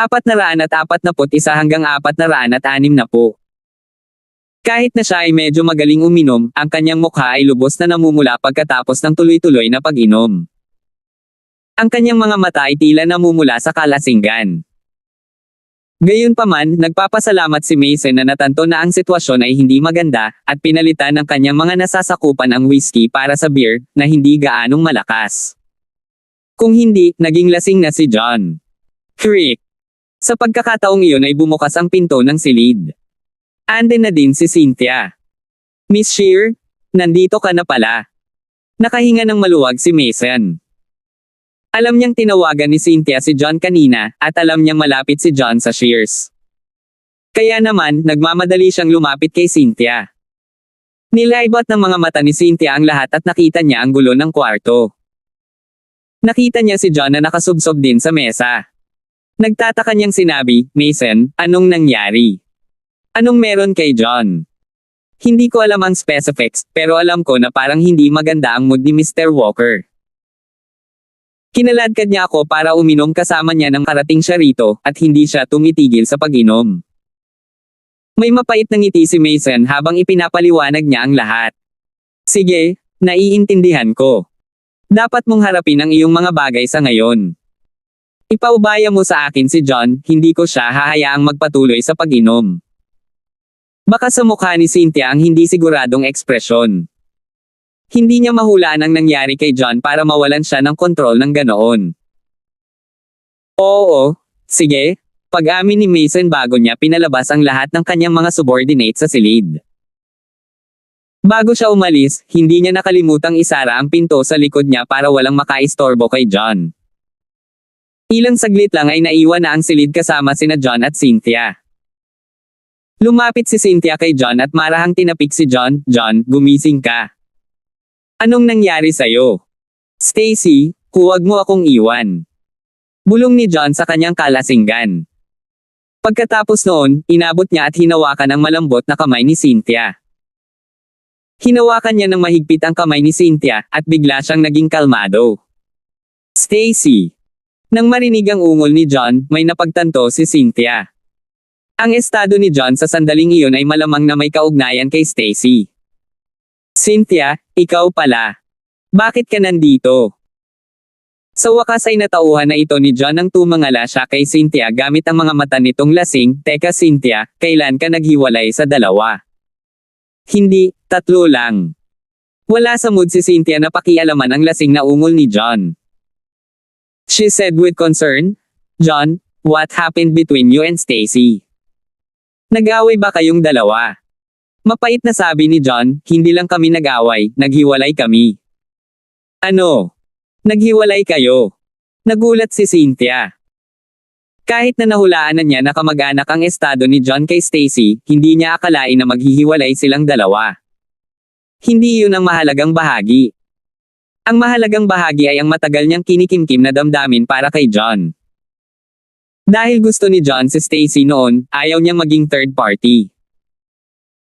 441 hanggang 460. Kahit na siya ay medyo magaling uminom, ang kanyang mukha ay lubos na namumula pagkatapos ng tuloy-tuloy na pag-inom. Ang kanyang mga mata ay tila namumula sa kalasingan. Gayunpaman, nagpapasalamat si Mason na natanto na ang sitwasyon ay hindi maganda, at pinalitan ng kanyang mga nasasakupan ang whiskey para sa beer, na hindi gaanong malakas. Kung hindi, naging lasing na si John. Creak! Sa pagkakataong iyon ay bumukas ang pinto ng silid. Andin na din si Cynthia. Miss Shear, nandito ka na pala. Nakahinga ng maluwag si Mason. Alam niyang tinawagan ni Cynthia si John kanina, at alam niyang malapit si John sa Shears. Kaya naman, nagmamadali siyang lumapit kay Cynthia. Nilaibot ng mga mata ni Cynthia ang lahat at nakita niya ang gulo ng kwarto. Nakita niya si John na nakasubsob din sa mesa. Nagtataka niyang sinabi, Mason, anong nangyari? Anong meron kay John? Hindi ko alam ang specifics, pero alam ko na parang hindi maganda ang mood ni Mr. Walker. Kinaladkad niya ako para uminom kasama niya nang karating siya rito, at hindi siya tumitigil sa pag-inom. May mapait na ngiti si Mason habang ipinapaliwanag niya ang lahat. Sige, naiintindihan ko. Dapat mong harapin ang iyong mga bagay sa ngayon. Ipaubaya mo sa akin si John, hindi ko siya hahayaang magpatuloy sa pag-inom. Baka sa mukha ni Cynthia ang hindi siguradong ekspresyon. Hindi niya mahulaan ang nangyari kay John para mawalan siya ng kontrol ng ganoon. Oo, sige, pag-amin ni Mason bago niya pinalabas ang lahat ng kanyang mga subordinates sa silid. Bago siya umalis, hindi niya nakalimutang isara ang pinto sa likod niya para walang makaistorbo kay John. Ilang saglit lang ay naiwan na ang silid kasama sina John at Cynthia. Lumapit si Cynthia kay John at marahang tinapik si John, John, gumising ka. Anong nangyari sa'yo? Stacy, huwag mo akong iwan. Bulong ni John sa kanyang kalasingan. Pagkatapos noon, inabot niya at hinawakan ang malambot na kamay ni Cynthia. Hinawakan niya ng mahigpit ang kamay ni Cynthia, at bigla siyang naging kalmado. Stacy. Nang marinig ang ungol ni John, may napagtanto si Cynthia. Ang estado ni John sa sandaling iyon ay malamang na may kaugnayan kay Stacy. Cynthia, ikaw pala. Bakit ka nandito? Sa wakas ay natauhan na ito ni John nang tumangala siya kay Cynthia gamit ang mga mata nitong lasing. Teka Cynthia, kailan ka naghiwalay sa dalawa? Hindi, 3 lang. Wala sa mood si Cynthia na pakialaman ang lasing na ungol ni John. She said with concern, John, what happened between you and Stacy? Nag-away ba kayong dalawa? Mapait na sabi ni John, hindi lang kami nag-away, naghiwalay kami. Ano? Naghiwalay kayo? Nagulat si Cynthia. Kahit na nahulaan na niya na kamag-anak ang estado ni John kay Stacy, hindi niya akalain na maghihiwalay silang dalawa. Hindi yun ang mahalagang bahagi. Ang mahalagang bahagi ay ang matagal niyang kinikimkim na damdamin para kay John. Dahil gusto ni John si Stacy noon, ayaw niyang maging third party.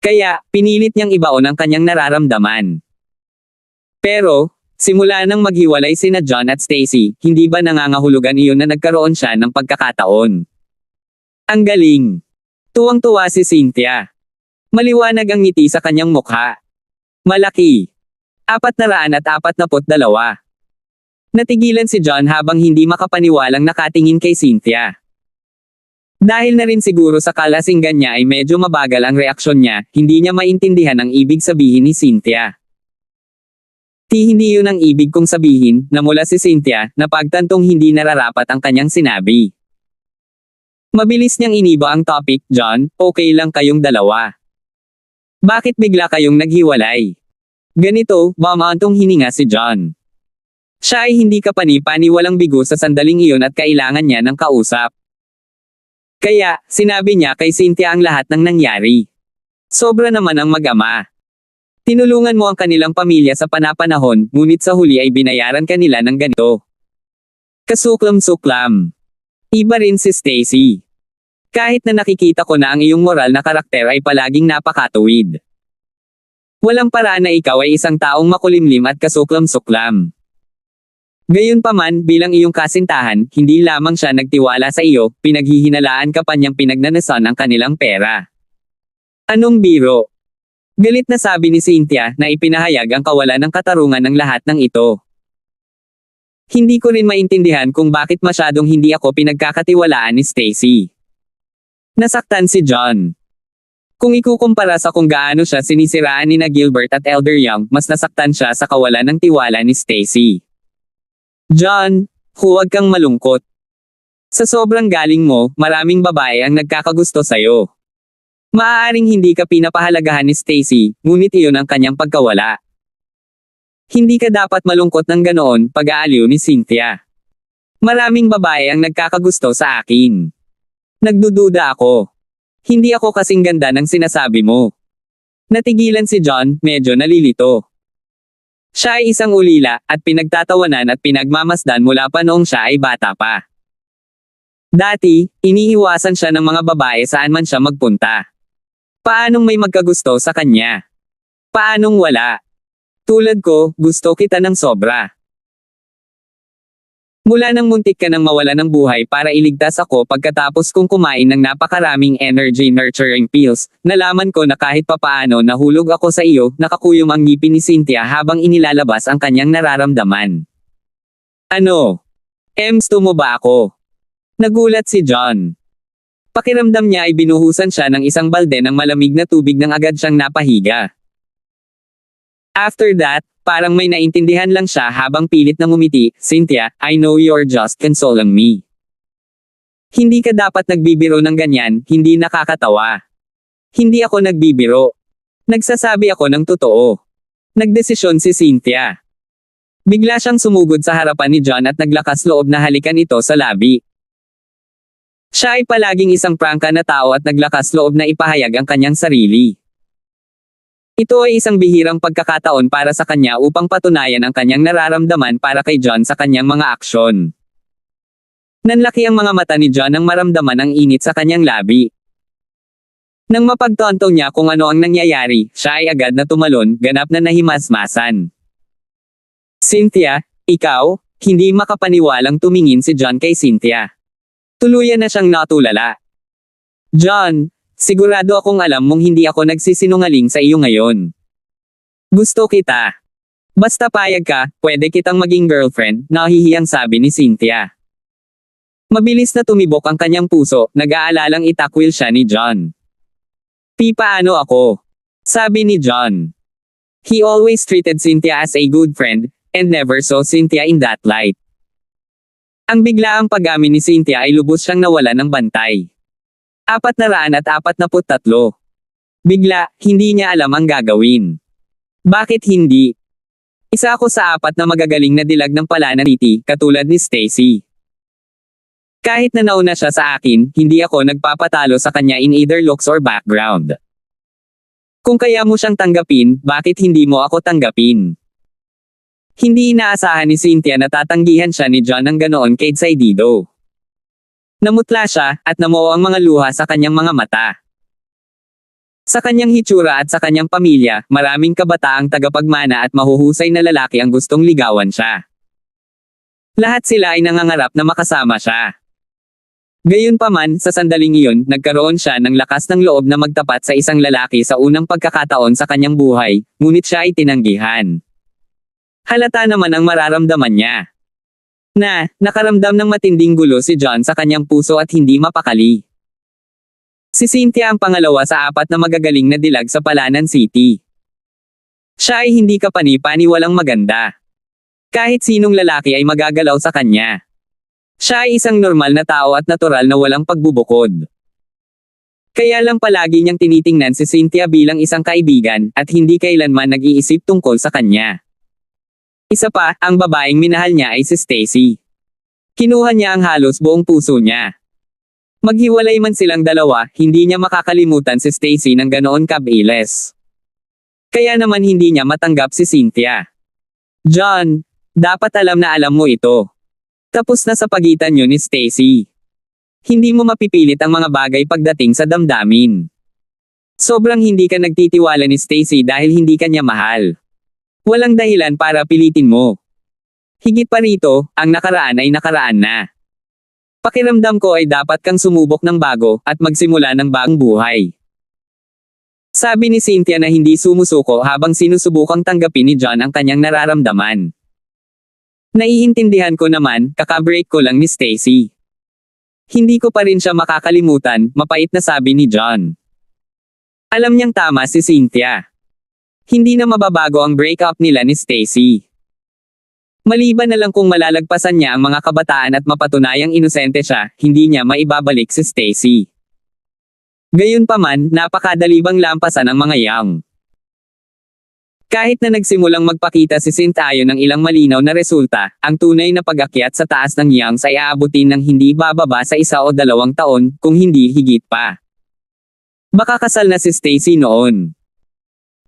Kaya, pinilit niyang ibaon ang kanyang nararamdaman. Pero, simula nang maghiwalay sina John at Stacy, hindi ba nangangahulugan iyon na nagkaroon siya ng pagkakataon? Ang galing! Tuwang-tuwa si Cynthia. Maliwanag ang ngiti sa kanyang mukha. Malaki. 442. Natigilan si John habang hindi makapaniwalang nakatingin kay Cynthia. Dahil na rin siguro sa kalasinggan niya ay medyo mabagal ang reaksyon niya, hindi niya maintindihan ang ibig sabihin ni Cynthia. Hindi yun ang ibig kong sabihin, namula si Cynthia, na pagtantong hindi nararapat ang kanyang sinabi. Mabilis niyang iniba ang topic, John, okay lang kayong dalawa. Bakit bigla kayong naghiwalay? Ganito, mamantong hininga si John. Siya ay hindi kapani-paniwalang bigo sa sandaling iyon at kailangan niya ng kausap. Kaya, sinabi niya kay Cynthia ang lahat ng nangyari. Sobra naman ang mag-ama. Tinulungan mo ang kanilang pamilya sa panapanahon, ngunit sa huli ay binayaran kanila ng ganito. Kasuklam-suklam. Iba rin si Stacy. Kahit na nakikita ko na ang iyong moral na karakter ay palaging napakatuwid. Walang paraan na ikaw ay isang taong makulimlim at kasuklam-suklam. Gayunpaman, bilang iyong kasintahan, hindi lamang siya nagtiwala sa iyo, pinaghihinalaan ka pa niyang pinagnanasan ang kanilang pera. Anong biro? Galit na sabi ni Cynthia na ipinahayag ang kawalan ng katarungan ng lahat ng ito. Hindi ko rin maintindihan kung bakit masyadong hindi ako pinagkakatiwalaan ni Stacy. Nasaktan si John. Kung ikukumpara sa kung gaano siya sinisiraan ni na Gilbert at Elder Young, mas nasaktan siya sa kawalan ng tiwala ni Stacy. John, huwag kang malungkot. Sa sobrang galing mo, maraming babae ang nagkakagusto sa'yo. Maaaring hindi ka pinapahalagahan ni Stacy, ngunit iyon ang kanyang pagkawala. Hindi ka dapat malungkot ng ganoon, pag-aaliw ni Cynthia. Maraming babae ang nagkakagusto sa akin. Nagdududa ako. Hindi ako kasing ganda ng sinasabi mo. Natigilan si John, medyo nalilito. Siya ay isang ulila, at pinagtatawanan at pinagmamasdan mula pa noong siya ay bata pa. Dati, iniiwasan siya ng mga babae saan man siya magpunta. Paanong may magkagusto sa kanya? Paanong wala? Tulad ko, gusto kita ng sobra. Mula nang muntik ka nang mawala ng buhay para iligtas ako pagkatapos kong kumain ng napakaraming energy nurturing pills, nalaman ko na kahit papaano nahulog ako sa iyo, nakakuyom ang ngipin ni Cynthia habang inilalabas ang kanyang nararamdaman. Ano? Gusto mo ba ako? Nagulat si John. Pakiramdam niya ay binuhusan siya ng isang balde ng malamig na tubig nang agad siyang napahiga. After that, parang may naintindihan lang siya habang pilit na ngumiti, Cynthia, I know you're just consoling me. Hindi ka dapat nagbibiro ng ganyan, hindi nakakatawa. Hindi ako nagbibiro. Nagsasabi ako ng totoo. Nagdesisyon si Cynthia. Bigla siyang sumugod sa harapan ni John at naglakas loob na halikan ito sa labi. Siya ay palaging isang prangka na tao at naglakas loob na ipahayag ang kanyang sarili. Ito ay isang bihirang pagkakataon para sa kanya upang patunayan ang kanyang nararamdaman para kay John sa kanyang mga aksyon. Nanlaki ang mga mata ni John nang maramdaman ang init sa kanyang labi. Nang mapagtanto niya kung ano ang nangyayari, siya ay agad na tumalon, ganap na nahimasmasan. Cynthia, ikaw? Hindi makapaniwalang tumingin si John kay Cynthia. Tuluyan na siyang natulala. John, sigurado akong alam mong hindi ako nagsisinungaling sa iyo ngayon. Gusto kita. Basta payag ka, pwede kitang maging girlfriend, nahihiyang sabi ni Cynthia. Mabilis na tumibok ang kanyang puso, nag-aalalang itakwil siya ni John. Paano ako? Sabi ni John. He always treated Cynthia as a good friend, and never saw Cynthia in that light. Ang biglaang pag-amin ni Cynthia ay lubos siyang nawala ng bantay. 443. Bigla, hindi niya alam ang gagawin. Bakit hindi? Isa ako sa 4 na magagaling na dilag ng palanan niti, katulad ni Stacy. Kahit na nauna siya sa akin, hindi ako nagpapatalo sa kanya in either looks or background. Kung kaya mo siyang tanggapin, bakit hindi mo ako tanggapin? Hindi inaasahan ni Cynthia na tatanggihan siya ni John ng ganoon kay Saidido. Namutla siya, at namuo ang mga luha sa kanyang mga mata. Sa kanyang hitsura at sa kanyang pamilya, maraming kabataang tagapagmana at mahuhusay na lalaki ang gustong ligawan siya. Lahat sila ay nangangarap na makasama siya. Gayunpaman, sa sandaling iyon, nagkaroon siya ng lakas ng loob na magtapat sa isang lalaki sa unang pagkakataon sa kanyang buhay, ngunit siya ay tinanggihan. Halata naman ang mararamdaman niya. Nakaramdam ng matinding gulo si John sa kanyang puso at hindi mapakali. Si Cynthia ang pangalawa sa 4 na magagaling na dilag sa Palanan City. Siya ay hindi kapani-paniwalang maganda. Kahit sinong lalaki ay magagalaw sa kanya. Siya ay isang normal na tao at natural na walang pagbubukod. Kaya lang palagi niyang tinitingnan si Cynthia bilang isang kaibigan, at hindi kailanman nag-iisip tungkol sa kanya. Isa pa, ang babaeng minahal niya ay si Stacy. Kinuha niya ang halos buong puso niya. Maghiwalay man silang dalawa, hindi niya makakalimutan si Stacy ng ganoon kabilis. Kaya naman hindi niya matanggap si Cynthia. John, dapat alam na alam mo ito. Tapos na sa pagitan niyo ni Stacy. Hindi mo mapipilit ang mga bagay pagdating sa damdamin. Sobrang hindi ka nagtitiwala ni Stacy dahil hindi ka niya mahal. Walang dahilan para pilitin mo. Higit pa rito, ang nakaraan ay nakaraan na. Pakiramdam ko ay dapat kang sumubok ng bago at magsimula ng bagong buhay. Sabi ni Cynthia na hindi sumusuko habang sinusubukang tanggapin ni John ang kanyang nararamdaman. Naiintindihan ko naman, kakabreak ko lang ni Stacy. Hindi ko pa rin siya makakalimutan, mapait na sabi ni John. Alam niyang tama si Cynthia. Hindi na mababago ang breakup nila ni Stacy. Maliban na lang kung malalagpasan niya ang mga kabataan at mapatunayang inosente siya, hindi niya maibabalik si Stacy. Gayunpaman, napakadali bang lampasan ang mga yang. Kahit na nagsimulang magpakita si Cynthia ng ilang malinaw na resulta, ang tunay na pag-akyat sa taas ng Yangs ay aabutin ng hindi bababa sa 1 o 2 taon, kung hindi higit pa. Baka kasal na si Stacy noon.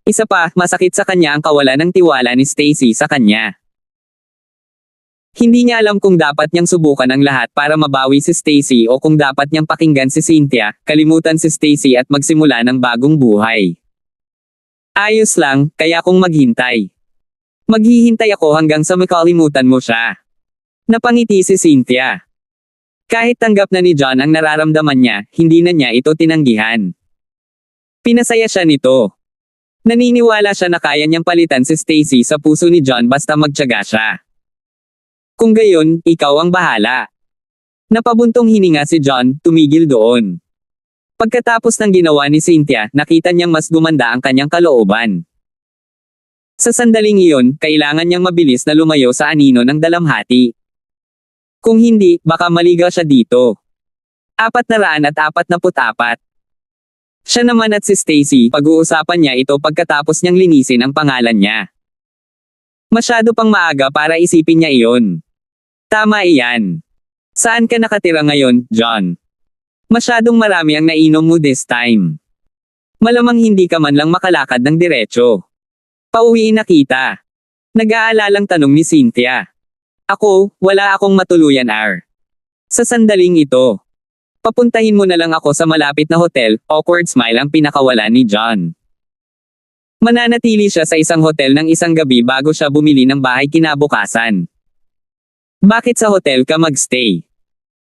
Isa pa, masakit sa kanya ang kawalan ng tiwala ni Stacy sa kanya. Hindi niya alam kung dapat niyang subukan ang lahat para mabawi si Stacy o kung dapat niyang pakinggan si Cynthia, kalimutan si Stacy at magsimula ng bagong buhay. Ayos lang, kaya kung maghintay. Maghihintay ako hanggang sa makalimutan mo siya. Napangiti si Cynthia. Kahit tanggap na ni John ang nararamdaman niya, hindi na niya ito tinanggihan. Pinasaya siya nito. Naniniwala siya na kaya niyang palitan si Stacy sa puso ni John basta magtiyaga siya. Kung gayon, ikaw ang bahala. Napabuntong hininga si John, tumigil doon. Pagkatapos ng ginawa ni Cynthia, nakita niyang mas gumanda ang kanyang kalooban. Sa sandaling iyon, kailangan niyang mabilis na lumayo sa anino ng dalamhati. Kung hindi, baka maligaw siya dito. 444. Siya naman at si Stacy, pag-uusapan niya ito pagkatapos niyang linisin ang pangalan niya. Masyado pang maaga para isipin niya iyon. Tama iyan. Saan ka nakatira ngayon, John? Masyadong marami ang nainom mo this time. Malamang hindi ka man lang makalakad ng diretso. Pauwiin na kita. Nag-aalalang tanong ni Cynthia. Ako, wala akong matuluyan Sa sandaling ito. Papuntahin mo na lang ako sa malapit na hotel, awkward smile ang pinakawalan ni John. Mananatili siya sa isang hotel ng isang gabi bago siya bumili ng bahay kinabukasan. Bakit sa hotel ka magstay?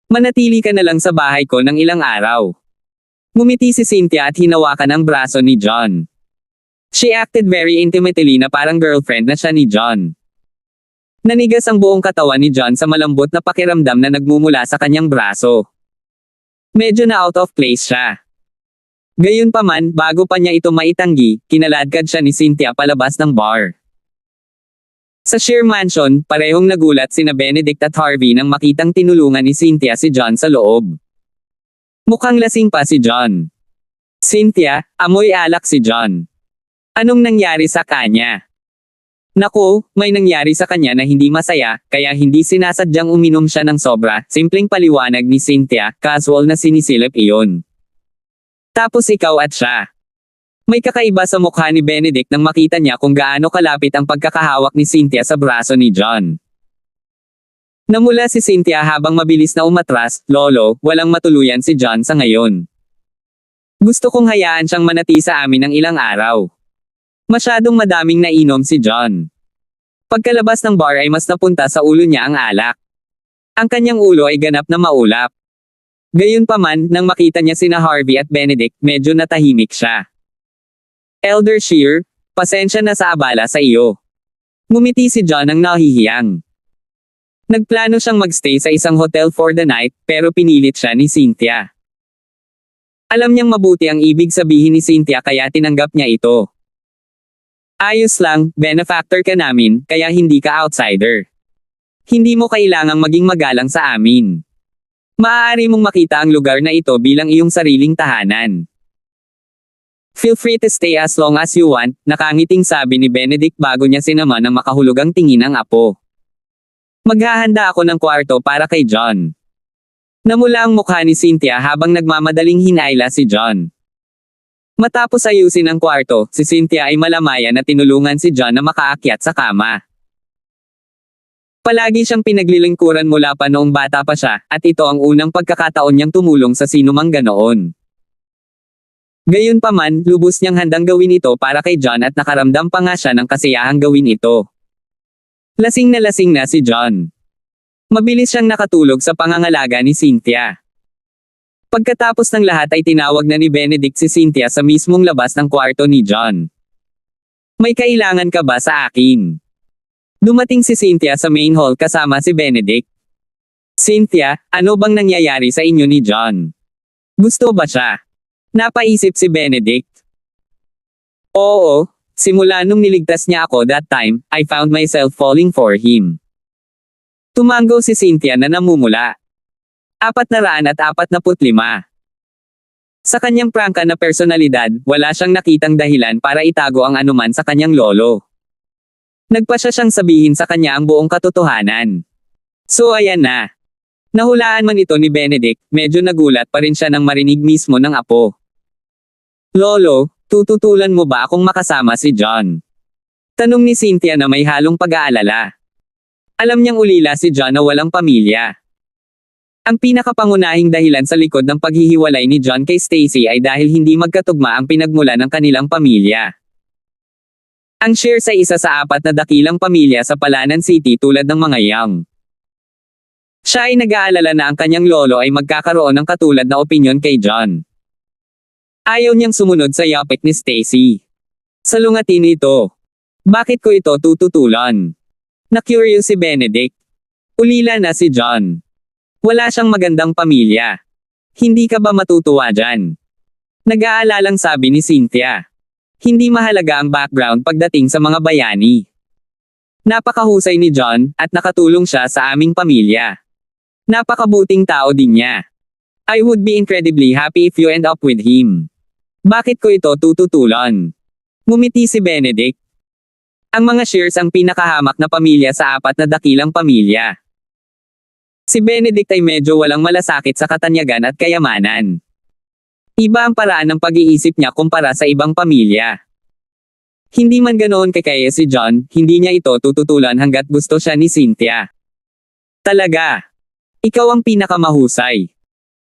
Manatili ka na lang sa bahay ko ng ilang araw. Ngumiti si Cynthia at hinawakan ang braso ni John. She acted very intimately na parang girlfriend na siya ni John. Nanigas ang buong katawan ni John sa malambot na pakiramdam na nagmumula sa kanyang braso. Medyo na out of place siya. Gayunpaman, bago pa niya ito maitanggi, kinaladkad siya ni Cynthia palabas ng bar. Sa Sheer Mansion, parehong nagulat sina Benedict at Harvey nang makitang tinulungan ni Cynthia si John sa loob. Mukhang lasing pa si John. Cynthia, amoy alak si John. Anong nangyari sa kanya? Naku, may nangyari sa kanya na hindi masaya, kaya hindi sinasadyang uminom siya ng sobra, simpleng paliwanag ni Cynthia, casual na sinisilip iyon. Tapos ikaw at siya. May kakaiba sa mukha ni Benedict nang makita niya kung gaano kalapit ang pagkakahawak ni Cynthia sa braso ni John. Namula si Cynthia habang mabilis na umatras, lolo, walang matuluyan si John sa ngayon. Gusto kong hayaan siyang manati sa amin ng ilang araw. Masyadong madaming nainom si John. Pagkalabas ng bar ay mas napunta sa ulo niya ang alak. Ang kanyang ulo ay ganap na maulap. Gayunpaman, nang makita niya sina Harvey at Benedict, medyo natahimik siya. Elder Shear, pasensya na sa abala sa iyo. Ngumiti si John ng nahihiyang. Nagplano siyang magstay sa isang hotel for the night, pero pinilit siya ni Cynthia. Alam niyang mabuti ang ibig sabihin ni Cynthia kaya tinanggap niya ito. Ayos lang, benefactor ka namin, kaya hindi ka outsider. Hindi mo kailangang maging magalang sa amin. Maaari mong makita ang lugar na ito bilang iyong sariling tahanan. Feel free to stay as long as you want, nakangiting sabi ni Benedict bago niya sinama ng makahulugang tingin ang apo. Maghahanda ako ng kwarto para kay John. Namula ang mukha ni Cynthia habang nagmamadaling hinayla si John. Matapos ayusin ang kwarto, si Cynthia ay malamayan na tinulungan si John na makaakyat sa kama. Palagi siyang pinaglilingkuran mula pa noong bata pa siya, at ito ang unang pagkakataon niyang tumulong sa sinumang ganoon. Gayunpaman, lubos niyang handang gawin ito para kay John at nakaramdam pa nga siya ng kasiyahang gawin ito. Lasing na si John. Mabilis siyang nakatulog sa pangangalaga ni Cynthia. Pagkatapos ng lahat ay tinawag na ni Benedict si Cynthia sa mismong labas ng kwarto ni John. May kailangan ka ba sa akin? Dumating si Cynthia sa main hall kasama si Benedict. Cynthia, ano bang nangyayari sa inyo ni John? Gusto ba siya? Napaisip si Benedict. Oo, simula nung niligtas niya ako that time, I found myself falling for him. Tumango si Cynthia na namumula. 445. Sa kanyang prangka na personalidad, wala siyang nakitang dahilan para itago ang anuman sa kanyang lolo. Nagpasya siyang sabihin sa kanya ang buong katotohanan. So ayan na. Nahulaan man ito ni Benedict, medyo nagulat pa rin siya nang marinig mismo ng apo. Lolo, tututulan mo ba akong makasama si John? Tanong ni Cynthia na may halong pag-aalala. Alam niyang ulila si John na walang pamilya. Ang pinakapangunahing dahilan sa likod ng paghihiwalay ni John kay Stacy ay dahil hindi magkatugma ang pinagmula ng kanilang pamilya. Ang Shears ay isa sa 4 na dakilang pamilya sa Palanan City tulad ng mga Young. Siya ay nag-aalala na ang kanyang lolo ay magkakaroon ng katulad na opinyon kay John. Ayaw niyang sumunod sa yapik ni Stacy. Salungatin ito. Bakit ko ito tututulan? Na-curious si Benedict. Ulila na si John. Wala siyang magandang pamilya. Hindi ka ba matutuwa dyan? Nag-aalalang sabi ni Cynthia. Hindi mahalaga ang background pagdating sa mga bayani. Napakahusay ni John, at nakatulong siya sa aming pamilya. Napakabuting tao din niya. I would be incredibly happy if you end up with him. Bakit ko ito tututulan? Ngumiti si Benedict. Ang mga Shears ang pinakahamak na pamilya sa 4 na dakilang pamilya. Si Benedict ay medyo walang malasakit sa katanyagan at kayamanan. Iba ang paraan ng pag-iisip niya kumpara sa ibang pamilya. Hindi man ganoon kakaya si John, hindi niya ito tututulan hanggat gusto siya ni Cynthia. Talaga. Ikaw ang pinakamahusay.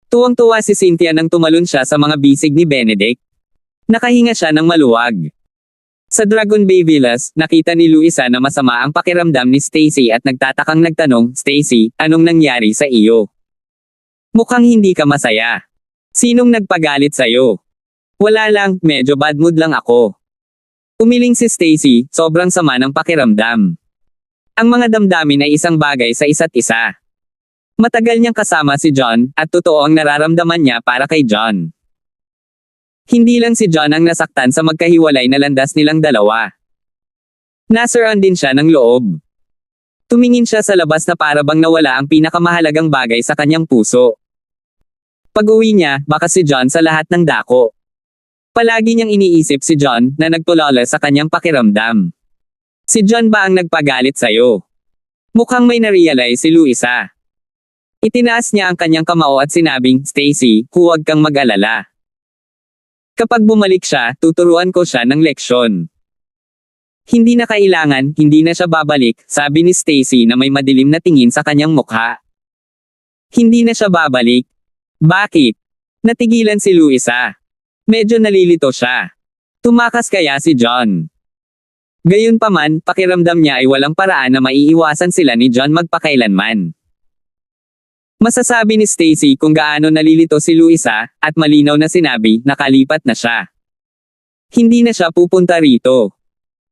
Tuwang-tuwa si Cynthia nang tumalon siya sa mga bisig ni Benedict. Nakahinga siya ng maluwag. Sa Dragon Bay Villas, nakita ni Luisa na masama ang pakiramdam ni Stacy at nagtatakang nagtanong, Stacy, anong nangyari sa iyo? Mukhang hindi ka masaya. Sinong nagpagalit sa'yo? Wala lang, medyo bad mood lang ako. Umiling si Stacy, sobrang sama ng pakiramdam. Ang mga damdamin ay isang bagay sa isa't isa. Matagal niyang kasama si John, at totoo ang nararamdaman niya para kay John. Hindi lang si John ang nasaktan sa magkahiwalay na landas nilang dalawa. Nasiraan din siya ng loob. Tumingin siya sa labas na parabang nawala ang pinakamahalagang bagay sa kanyang puso. Pag-uwi niya, baka si John sa lahat ng dako. Palagi niyang iniisip si John na nagtulala sa kanyang pakiramdam. Si John ba ang nagpagalit sa'yo? Mukhang may narealize si Luisa. Itinaas niya ang kanyang kamao at sinabing, Stacy, huwag kang mag-alala. Kapag bumalik siya, tuturuan ko siya ng leksyon. Hindi na kailangan, hindi na siya babalik, sabi ni Stacy na may madilim na tingin sa kanyang mukha. Hindi na siya babalik. Bakit? Natigilan si Luisa. Medyo nalilito siya. Tumakas kaya si John. Gayunpaman, pakiramdam niya ay walang paraan na maiiwasan sila ni John magpakailanman. Masasabi ni Stacy kung gaano nalilito si Luisa, at malinaw na sinabi, nakalipat na siya. Hindi na siya pupunta rito.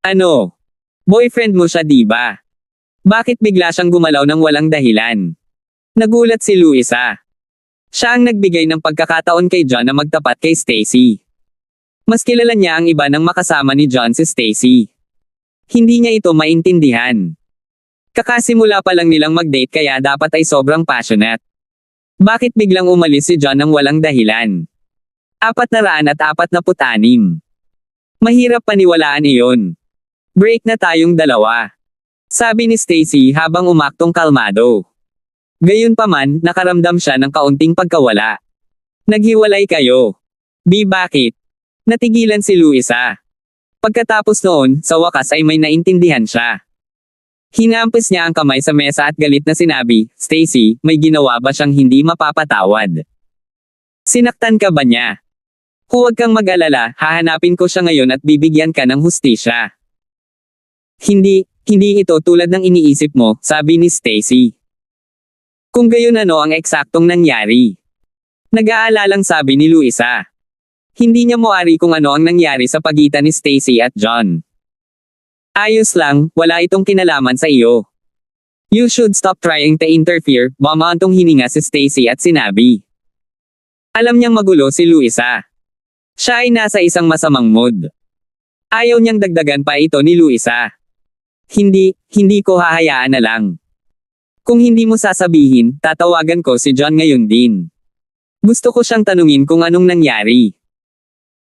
Ano? Boyfriend mo siya diba? Bakit bigla siyang gumalaw ng walang dahilan? Nagulat si Luisa. Siya ang nagbigay ng pagkakataon kay John na magtapat kay Stacy. Mas kilala niya ang iba ng makasama ni John si Stacy. Hindi niya ito maintindihan. Kakasimula pa lang nilang mag-date kaya dapat ay sobrang passionate. Bakit biglang umalis si John ng walang dahilan? 446. Mahirap paniwalaan iyon. Break na tayong dalawa. Sabi ni Stacy habang umaktong kalmado. Gayunpaman, nakaramdam siya ng kaunting pagkawala. Naghiwalay kayo. Bakit? Natigilan si Luisa. Pagkatapos noon, sa wakas ay may naintindihan siya. Hinampis niya ang kamay sa mesa at galit na sinabi, Stacy, may ginawa ba siyang hindi mapapatawad? Sinaktan ka ba niya? Huwag kang mag-alala, hahanapin ko siya ngayon at bibigyan ka ng hustisya. hindi ito tulad ng iniisip mo, sabi ni Stacy. Kung gayon ano ang eksaktong nangyari? Nag-aalalang sabi ni Luisa. Hindi niya moari kung ano ang nangyari sa pagitan ni Stacy at John. Ayos lang, wala itong kinalaman sa iyo. You should stop trying to interfere, mamantong hininga si Stacy at sinabi. Alam niyang magulo si Luisa. Siya ay nasa isang masamang mood. Ayaw niyang dagdagan pa ito ni Luisa. Hindi ko hahayaan na lang. Kung hindi mo sasabihin, tatawagan ko si John ngayon din. Gusto ko siyang tanungin kung anong nangyari.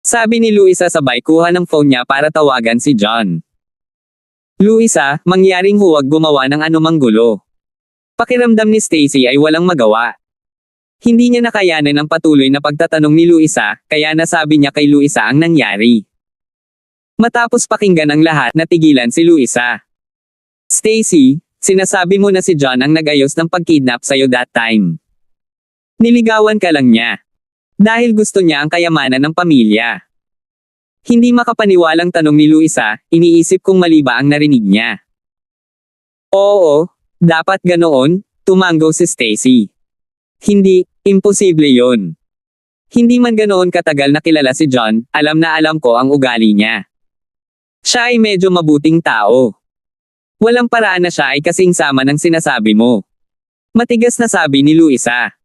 Sabi ni Luisa sabay kuha ng phone niya para tawagan si John. Luisa, mangyaring huwag gumawa ng anumang gulo. Pakiramdam ni Stacy ay walang magawa. Hindi niya nakayanan ang patuloy na pagtatanong ni Luisa, kaya nasabi niya kay Luisa ang nangyari. Matapos pakinggan ang lahat, natigilan si Luisa. Stacy, sinasabi mo na si John ang nag-ayos ng pagkidnap sa'yo that time. Niligawan ka lang niya. Dahil gusto niya ang kayamanan ng pamilya. Hindi makapaniwalang tanong ni Luisa, iniisip kung mali ba ang narinig niya. Oo, dapat ganoon, tumanggo si Stacy. Hindi, imposible yon. Hindi man ganoon katagal na kilala si John, alam na alam ko ang ugali niya. Siya ay medyo mabuting tao. Walang paraan na siya ay kasing sama ng sinasabi mo. Matigas na sabi ni Luisa.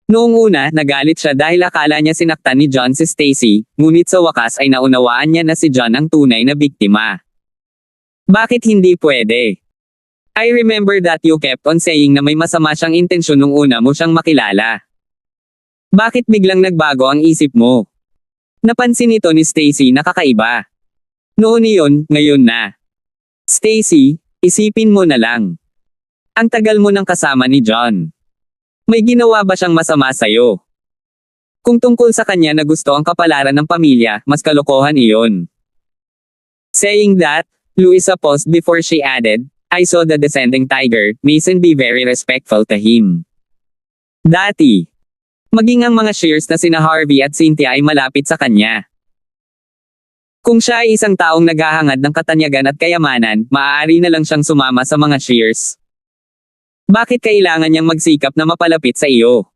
Noong una, nagalit siya dahil akala niya sinaktan ni John si Stacy, ngunit sa wakas ay naunawaan niya na si John ang tunay na biktima. Bakit hindi pwede? I remember that you kept on saying na may masama siyang intensyon nung una mo siyang makilala. Bakit biglang nagbago ang isip mo? Napansin ito ni Stacy na kakaiba. Noon iyon, ngayon na. Stacy, isipin mo na lang. Ang tagal mo nang kasama ni John. May ginawa ba siyang masama sa'yo? Kung tungkol sa kanya na gusto ang kapalaran ng pamilya, mas kalokohan iyon. Saying that, Luisa paused before she added, I saw the descending tiger, Mason be very respectful to him. Dati. Maging ang mga shears na sina Harvey at Cynthia ay malapit sa kanya. Kung siya ay isang taong naghahangad ng katanyagan at kayamanan, maaari na lang siyang sumama sa mga shears. Bakit kailangan niyang magsikap na mapalapit sa iyo?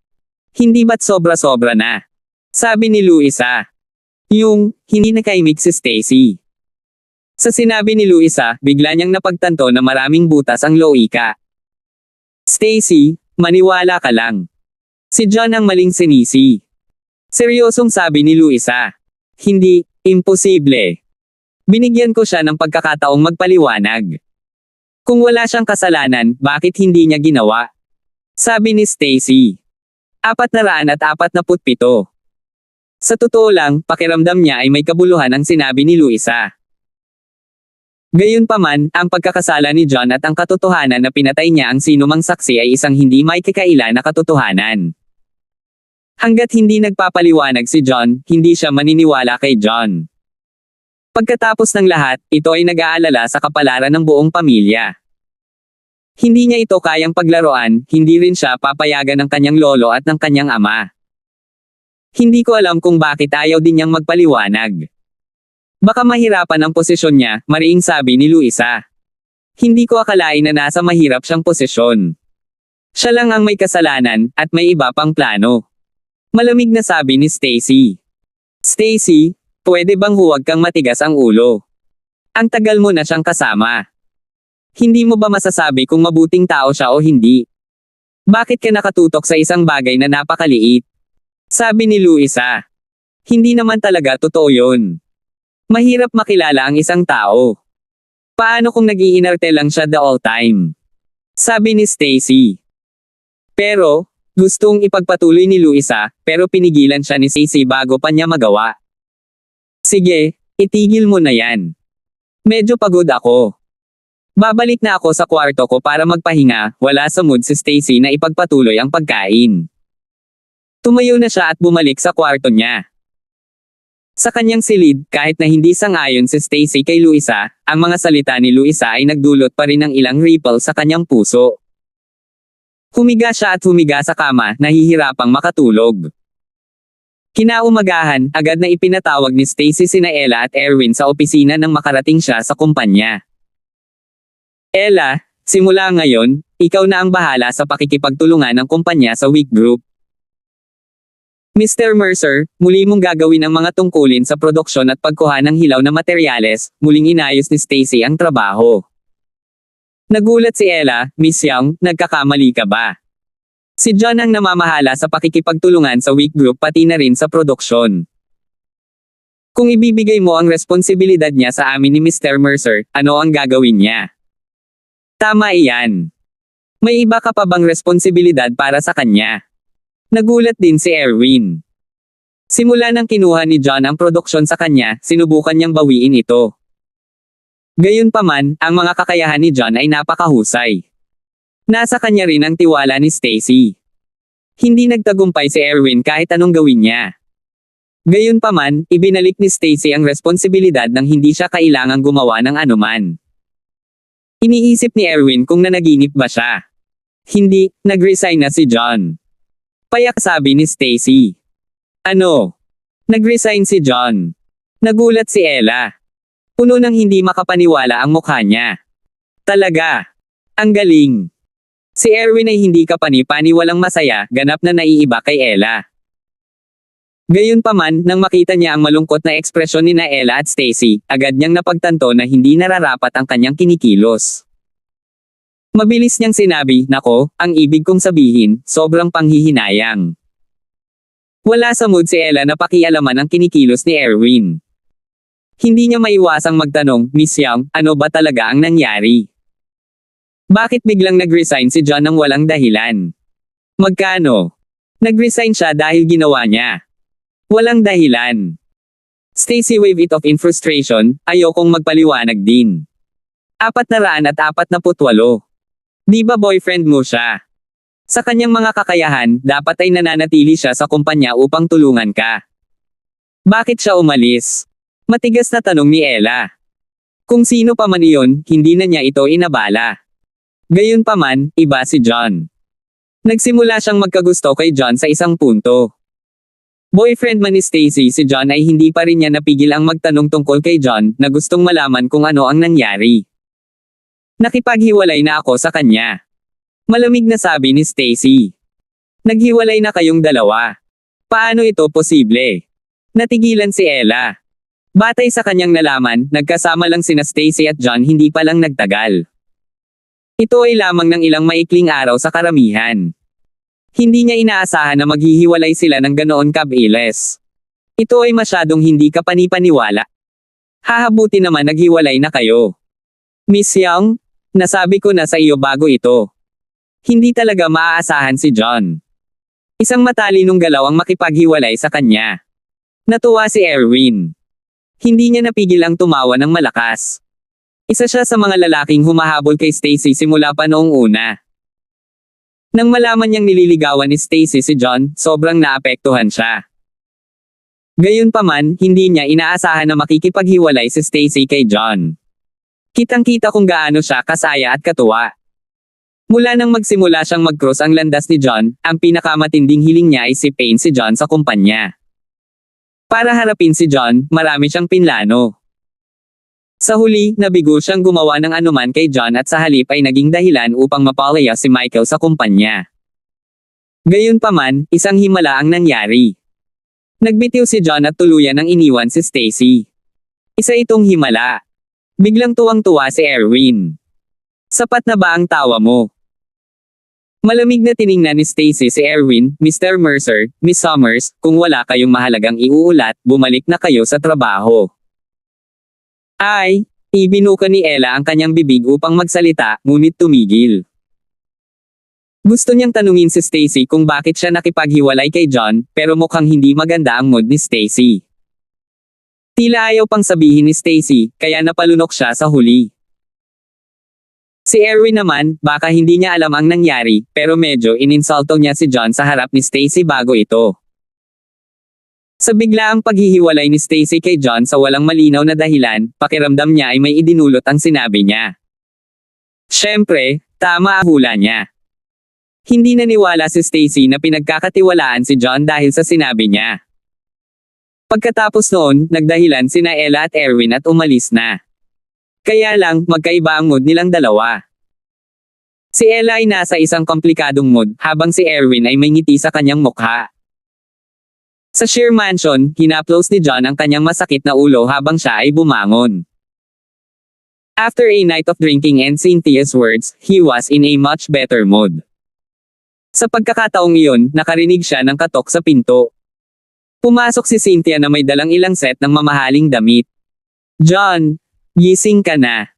Hindi ba't sobra-sobra na? Sabi ni Luisa. Hindi nakaimik si Stacy. Sa sinabi ni Luisa, bigla niyang napagtanto na maraming butas ang loika. Stacy, maniwala ka lang. Si John ang maling sinisi. Seryosong sabi ni Luisa. Hindi, imposible. Binigyan ko siya ng pagkakataong magpaliwanag. Kung wala siyang kasalanan, bakit hindi niya ginawa? Sabi ni Stacy. 447. Sa totoo lang, pakiramdam niya ay may kabuluhan ang sinabi ni Luisa. Gayunpaman, ang pagkakasala ni John at ang katotohanan na pinatay niya ang sinumang saksi ay isang hindi maikakaila na katotohanan. Hanggat hindi nagpapaliwanag si John, hindi siya maniniwala kay John. Pagkatapos ng lahat, ito ay nag-aalala sa kapalaran ng buong pamilya. Hindi niya ito kayang paglaruan, hindi rin siya papayagan ng kanyang lolo at ng kanyang ama. Hindi ko alam kung bakit ayaw din niyang magpaliwanag. Baka mahirapan ang posisyon niya, mariing sabi ni Luisa. Hindi ko akalain na nasa mahirap siyang posisyon. Siya lang ang may kasalanan, at may iba pang plano. Malamig na sabi ni Stacy. Stacy, pwede bang huwag kang matigas ang ulo? Ang tagal mo na siyang kasama. Hindi mo ba masasabi kung mabuting tao siya o hindi? Bakit ka nakatutok sa isang bagay na napakaliit? Sabi ni Luisa. Hindi naman talaga totoo yun. Mahirap makilala ang isang tao. Paano kung nag-iinarte lang siya the all time? Sabi ni Stacy. Pero, gustong ipagpatuloy ni Luisa, pero pinigilan siya ni Stacy bago pa niya magawa. Sige, itigil mo na yan. Medyo pagod ako. Babalik na ako sa kwarto ko para magpahinga, wala sa mood si Stacy na ipagpatuloy ang pagkain. Tumayo na siya at bumalik sa kwarto niya. Sa kanyang silid, kahit na hindi sang-ayon si Stacy kay Luisa, ang mga salita ni Luisa ay nagdulot pa rin ng ilang ripple sa kanyang puso. Humiga siya at humiga sa kama, nahihirapang makatulog. Kinaumagahan, agad na ipinatawag ni Stacy sina Ella at Erwin sa opisina nang makarating siya sa kumpanya. Ella, simula ngayon, ikaw na ang bahala sa pakikipagtulungan ng kumpanya sa Wick Group. Mr. Mercer, muli mong gagawin ang mga tungkulin sa produksyon at pagkuha ng hilaw na materyales, muling inayos ni Stacy ang trabaho. Nagulat si Ella, Miss Young, nagkakamali ka ba? Si John ang namamahala sa pakikipagtulungan sa Wick Group pati na rin sa produksyon. Kung ibibigay mo ang responsibilidad niya sa amin ni Mr. Mercer, ano ang gagawin niya? Tama iyan. May iba ka pa bang responsibilidad para sa kanya? Nagulat din si Erwin. Simula nang kinuha ni John ang produksyon sa kanya, sinubukan niyang bawiin ito. Gayunpaman, ang mga kakayahan ni John ay napakahusay. Nasa kanya rin ang tiwala ni Stacy. Hindi nagtagumpay si Erwin kahit anong gawin niya. Gayunpaman, ibinalik ni Stacy ang responsibilidad nang hindi siya kailangang gumawa ng anuman. Iniisip ni Erwin kung nanaginip ba siya. Hindi, nag-resign na si John. Payak sabi ni Stacy. Ano? Nag-resign si John. Nagulat si Ella. Puno ng hindi makapaniwala ang mukha niya. Talaga. Ang galing. Si Erwin ay hindi kapani-paniwalang masaya, ganap na naiiba kay Ella. Gayunpaman, nang makita niya ang malungkot na ekspresyon ni na Ella at Stacy, agad niyang napagtanto na hindi nararapat ang kanyang kinikilos. Mabilis niyang sinabi, nako, ang ibig kong sabihin, sobrang panghihinayang. Wala sa mood si Ella na pakialaman ang kinikilos ni Erwin. Hindi niya maiwasang magtanong, Miss Young, ano ba talaga ang nangyari? Bakit biglang nag-resign si John nang walang dahilan? Magkano? Nag-resign siya dahil ginawa niya. Walang dahilan. Stacy waved it off in frustration, ayokong magpaliwanag din. 448. Di ba boyfriend mo siya? Sa kanyang mga kakayahan, dapat ay nananatili siya sa kumpanya upang tulungan ka. Bakit siya umalis? Matigas na tanong ni Ella. Kung sino pa man iyon, hindi na niya ito inabala. Gayunpaman, iba si John. Nagsimula siyang magkagusto kay John sa isang punto. Boyfriend man ni Stacy si John ay hindi pa rin niya napigil ang magtanong tungkol kay John na gustong malaman kung ano ang nangyari. Nakipaghiwalay na ako sa kanya. Malamig na sabi ni Stacy. Naghiwalay na kayong dalawa. Paano ito posible? Natigilan si Ella. Batay sa kanyang nalaman, nagkasama lang sina Stacy at John hindi pa lang nagtagal. Ito ay lamang ng ilang maikling araw sa karamihan. Hindi niya inaasahan na maghihiwalay sila ng ganoon kabilis. Ito ay masyadong hindi kapani-paniwala. Hahabuti naman naghiwalay na kayo. Miss Young, nasabi ko na sa iyo bago ito. Hindi talaga maaasahan si John. Isang matalinong galaw ang makipaghiwalay sa kanya. Natuwa si Erwin. Hindi niya napigil ang tumawa ng malakas. Isa siya sa mga lalaking humahabol kay Stacy simula pa noong una. Nang malaman niyang nililigawan ni Stacy si John, sobrang naapektuhan siya. Gayunpaman, hindi niya inaasahan na makikipaghiwalay si Stacy kay John. Kitang-kita kung gaano siya kasaya at katuwa. Mula nang magsimula siyang mag-cross ang landas ni John, ang pinakamatinding hiling niya ay sipain si John sa kumpanya. Para harapin si John, marami siyang pinlano. Sa huli, nabigo siyang gumawa ng anuman kay John at sa halip ay naging dahilan upang mapalaya si Michael sa kumpanya. Gayunpaman, isang himala ang nangyari. Nagbitiw si John at tuluyan ang iniwan si Stacy. Isa itong himala. Biglang tuwang-tuwa si Erwin. Sapat na ba ang tawa mo? Malamig na tiningnan ni Stacy si Erwin, Mr. Mercer, Miss Summers, kung wala kayong mahalagang iuulat, bumalik na kayo sa trabaho. Ay, ibinuka ni Ella ang kanyang bibig upang magsalita, ngunit tumigil. Gusto niyang tanungin si Stacy kung bakit siya nakipaghiwalay kay John, pero mukhang hindi maganda ang mood ni Stacy. Tila ayaw pang sabihin ni Stacy, kaya napalunok siya sa huli. Si Erwin naman, baka hindi niya alam ang nangyari, pero medyo ininsulto niya si John sa harap ni Stacy bago ito. Sa biglaang paghihiwalay ni Stacy kay John sa walang malinaw na dahilan, pakiramdam niya ay may idinulot ang sinabi niya. Siyempre, tama ang hula niya. Hindi naniwala si Stacy na pinagkakatiwalaan si John dahil sa sinabi niya. Pagkatapos noon, nagdahilan sina Ella at Erwin at umalis na. Kaya lang, magkaiba ang mood nilang dalawa. Si Ella ay nasa isang komplikadong mood, habang si Erwin ay may ngiti sa kanyang mukha. Sa Sheer Mansion, hinaplos ni John ang kanyang masakit na ulo habang siya ay bumangon. After a night of drinking and Cynthia's words, he was in a much better mood. Sa pagkakataong iyon, nakarinig siya ng katok sa pinto. Pumasok si Cynthia na may dalang ilang set ng mamahaling damit. John, gising ka na.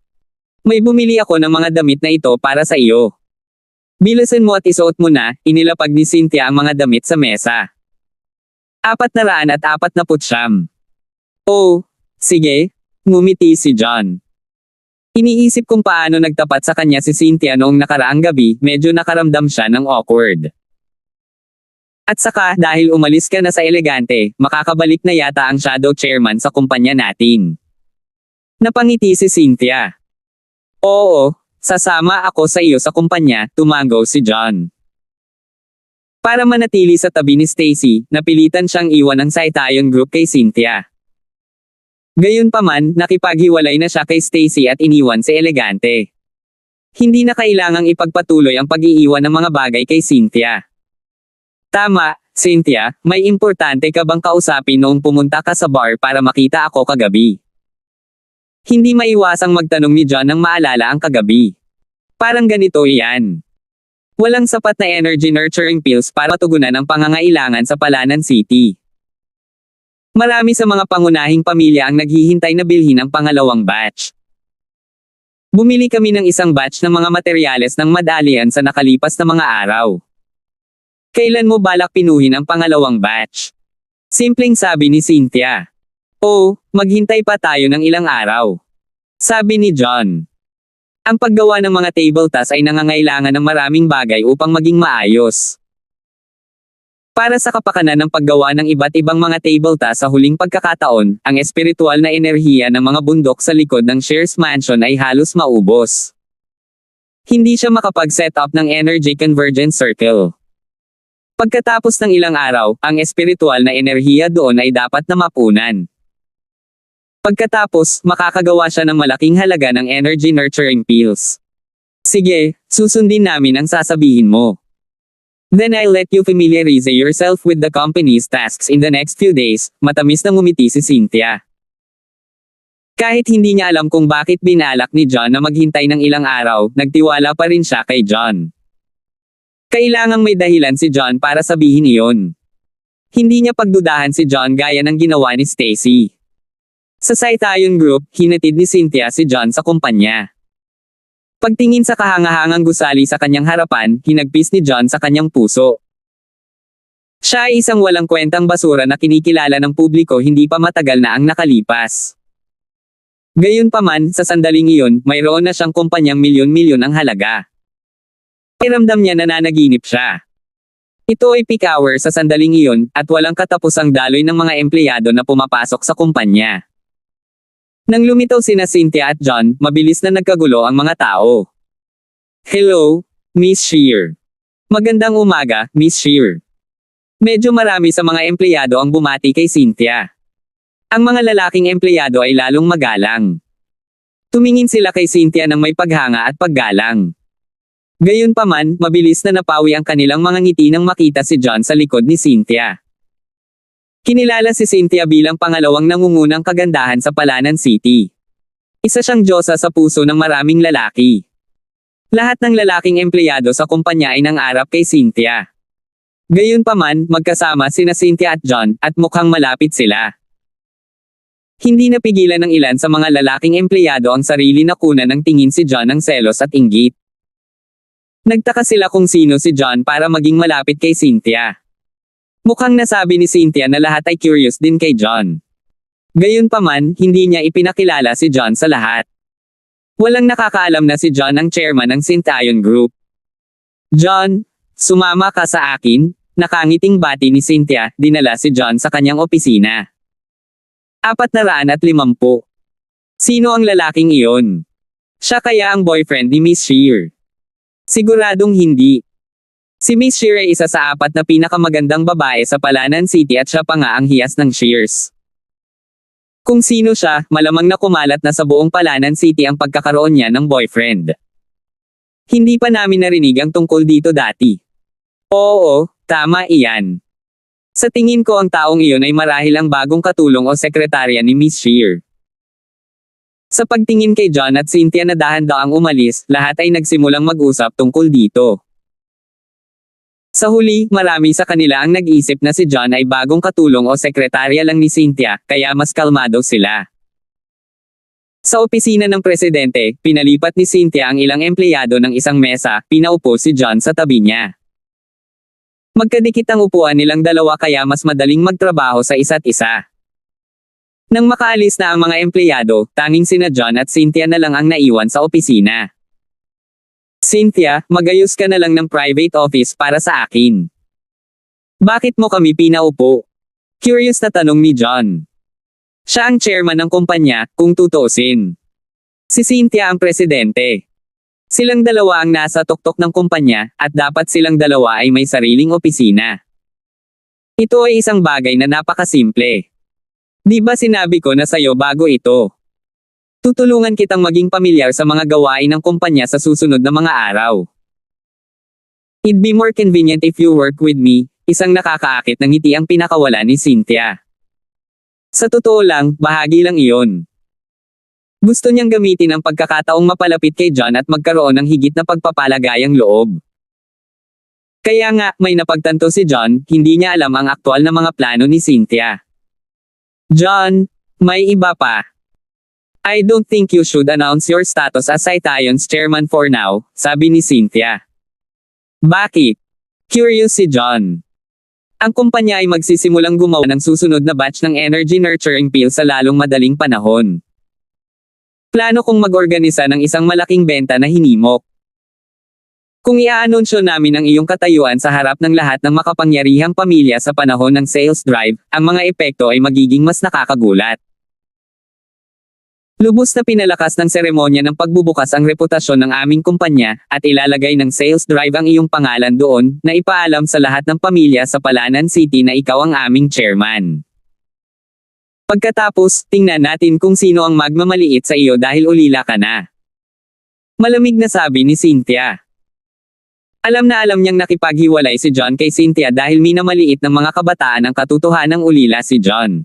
May bumili ako ng mga damit na ito para sa iyo. Bilasan mo at isuot mo na, inilapag ni Cynthia ang mga damit sa mesa. 449. Oh, sige, ngumiti si John. Iniisip kung paano nagtapat sa kanya si Cynthia noong nakaraang gabi, medyo nakaramdam siya ng awkward. At saka, dahil umalis ka na sa elegante, makakabalik na yata ang shadow chairman sa kumpanya natin. Napangiti si Cynthia. Oo, sasama ako sa iyo sa kumpanya, tumango si John. Para manatili sa tabi ni Stacy, napilitan siyang iwan ang Saitayon Group kay Cynthia. Gayunpaman, nakipaghiwalay na siya kay Stacy at iniwan si Elegante. Hindi na kailangang ipagpatuloy ang pag-iiwan ng mga bagay kay Cynthia. Tama, Cynthia, may importante ka bang kausapin noong pumunta ka sa bar para makita ako kagabi? Hindi maiwasang magtanong ni John nang maalala ang kagabi. Parang ganito iyan. Walang sapat na energy nurturing pills para matugunan ang pangangailangan sa Palanan City. Marami sa mga pangunahing pamilya ang naghihintay na bilhin ang pangalawang batch. Bumili kami ng isang batch ng mga materyales ng madalian sa nakalipas na mga araw. Kailan mo balak pinuhin ang pangalawang batch? Simpleng sabi ni Cynthia. Oh, maghintay pa tayo ng ilang araw. Sabi ni John. Ang paggawa ng mga table tas ay nangangailangan ng maraming bagay upang maging maayos. Para sa kapakanan ng paggawa ng iba't ibang mga table tas sa huling pagkakataon, ang espiritual na enerhiya ng mga bundok sa likod ng Shears Mansion ay halos maubos. Hindi siya makapag-set up ng energy convergence circle. Pagkatapos ng ilang araw, ang espiritual na enerhiya doon ay dapat na mapunan. Pagkatapos, makakagawa siya ng malaking halaga ng energy nurturing pills. Sige, susundin namin ang sasabihin mo. Then I'll let you familiarize yourself with the company's tasks in the next few days, matamis na ngumiti si Cynthia. Kahit hindi niya alam kung bakit binalak ni John na maghintay ng ilang araw, nagtiwala pa rin siya kay John. Kailangang may dahilan si John para sabihin iyon. Hindi niya pagdudahan si John gaya ng ginawa ni Stacy. Sa Saitayon Group, hinatid ni Cynthia si John sa kumpanya. Pagtingin sa kahangahangang gusali sa kanyang harapan, hinagpis ni John sa kanyang puso. Siya ay isang walang kwentang basura na kinikilala ng publiko hindi pa matagal na ang nakalipas. Gayunpaman, sa sandaling iyon, mayroon na siyang kumpanyang milyon-milyon ang halaga. Iramdam niya na nananaginip siya. Ito ay peak hour sa sandaling iyon, at walang katapusang daloy ng mga empleyado na pumapasok sa kumpanya. Nang lumitaw sina Cynthia at John, mabilis na nagkagulo ang mga tao. Hello, Miss Shear. Magandang umaga, Miss Shear. Medyo marami sa mga empleyado ang bumati kay Cynthia. Ang mga lalaking empleyado ay lalong magalang. Tumingin sila kay Cynthia ng may paghanga at paggalang. Gayunpaman, mabilis na napawi ang kanilang mga ngiti nang makita si John sa likod ni Cynthia. Kinilala si Cynthia bilang pangalawang nangungunang kagandahan sa Palanan City. Isa siyang diyosa sa puso ng maraming lalaki. Lahat ng lalaking empleyado sa kumpanya ay nangarap kay Cynthia. Gayunpaman, magkasama sina Cynthia at John, at mukhang malapit sila. Hindi napigilan ng ilan sa mga lalaking empleyado ang sarili na kunan ng tingin si John ng selos at inggit. Nagtaka sila kung sino si John para maging malapit kay Cynthia. Mukhang nasabi ni Cynthia na lahat ay curious din kay John. Gayunpaman, hindi niya ipinakilala si John sa lahat. Walang nakakaalam na si John ang chairman ng Saitayon Group. John, sumama ka sa akin, nakangiting bati ni Cynthia, dinala si John sa kanyang opisina. 450. Sino ang lalaking iyon? Siya kaya ang boyfriend ni Miss Shear? Siguradong hindi. Si Miss Shear ay isa sa 4 na pinakamagandang babae sa Palanan City at siya pa nga ang hiyas ng Shears. Kung sino siya, malamang na kumalat na sa buong Palanan City ang pagkakaroon niya ng boyfriend. Hindi pa namin narinig ang tungkol dito dati. Oo, tama iyan. Sa tingin ko ang taong iyon ay marahil ang bagong katulong o sekretarya ni Miss Shear. Sa pagtingin kay John at Cynthia na dahan-daang umalis, lahat ay nagsimulang mag-usap tungkol dito. Sa huli, marami sa kanila ang nag-isip na si John ay bagong katulong o sekretarya lang ni Cynthia, kaya mas kalmado sila. Sa opisina ng presidente, pinalipat ni Cynthia ang ilang empleyado ng isang mesa, pinaupo si John sa tabi niya. Magkadikit ang upuan nilang dalawa kaya mas madaling magtrabaho sa isa't isa. Nang makaalis na ang mga empleyado, tanging sina John at Cynthia na lang ang naiwan sa opisina. Cynthia, magayos ka na lang ng private office para sa akin. Bakit mo kami pinaupo? Curious na tanong ni John. Siya ang chairman ng kumpanya, kung tutuusin. Si Cynthia ang presidente. Silang dalawa ang nasa tuktok ng kumpanya, at dapat silang dalawa ay may sariling opisina. Ito ay isang bagay na napakasimple. Di ba sinabi ko na sayo bago ito? Tutulungan kitang maging pamilyar sa mga gawain ng kumpanya sa susunod na mga araw. It'd be more convenient if you work with me, isang nakakaakit ng ngiti ang pinakawala ni Cynthia. Sa totoo lang, bahagi lang iyon. Gusto niyang gamitin ang pagkakataong mapalapit kay John at magkaroon ng higit na pagpapalagayang loob. Kaya nga, may napagtanto si John, hindi niya alam ang aktwal na mga plano ni Cynthia. John, may iba pa. I don't think you should announce your status as Citayon's chairman for now, sabi ni Cynthia. Bakit? Curious si John. Ang kumpanya ay magsisimulang gumawa ng susunod na batch ng energy nurturing pill sa lalong madaling panahon. Plano kong mag-organisa ng isang malaking benta na hinimok. Kung i-aanunsyo namin ang iyong katayuan sa harap ng lahat ng makapangyarihang pamilya sa panahon ng sales drive, ang mga epekto ay magiging mas nakakagulat. Lubos na pinalakas ng seremonya ng pagbubukas ang reputasyon ng aming kumpanya, at ilalagay ng sales drive ang iyong pangalan doon, na ipaalam sa lahat ng pamilya sa Palanan City na ikaw ang aming chairman. Pagkatapos, tingnan natin kung sino ang magmamaliit sa iyo dahil ulila ka na. Malamig na sabi ni Cynthia. Alam na alam niyang nakipaghiwalay si John kay Cynthia dahil minamaliit ng mga kabataan ang katotohanang ulila si John.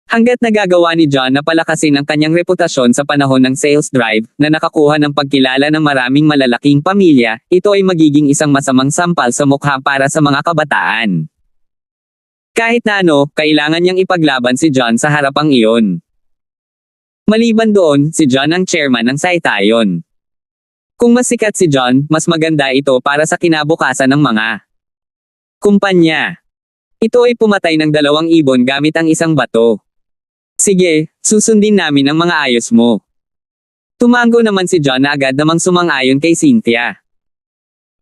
Hanggat nagagawa ni John na palakasin ang kanyang reputasyon sa panahon ng sales drive, na nakakuha ng pagkilala ng maraming malalaking pamilya, ito ay magiging isang masamang sampal sa mukha para sa mga kabataan. Kahit na ano, kailangan niyang ipaglaban si John sa harapang iyon. Maliban doon, si John ang chairman ng Citayon. Kung mas sikat si John, mas maganda ito para sa kinabukasan ng mga kumpanya. Ito ay pumatay ng 2 ibon gamit ang isang bato. Sige, susundin namin ang mga ayos mo. Tumango naman si John na agad namang sumang-ayon kay Cynthia.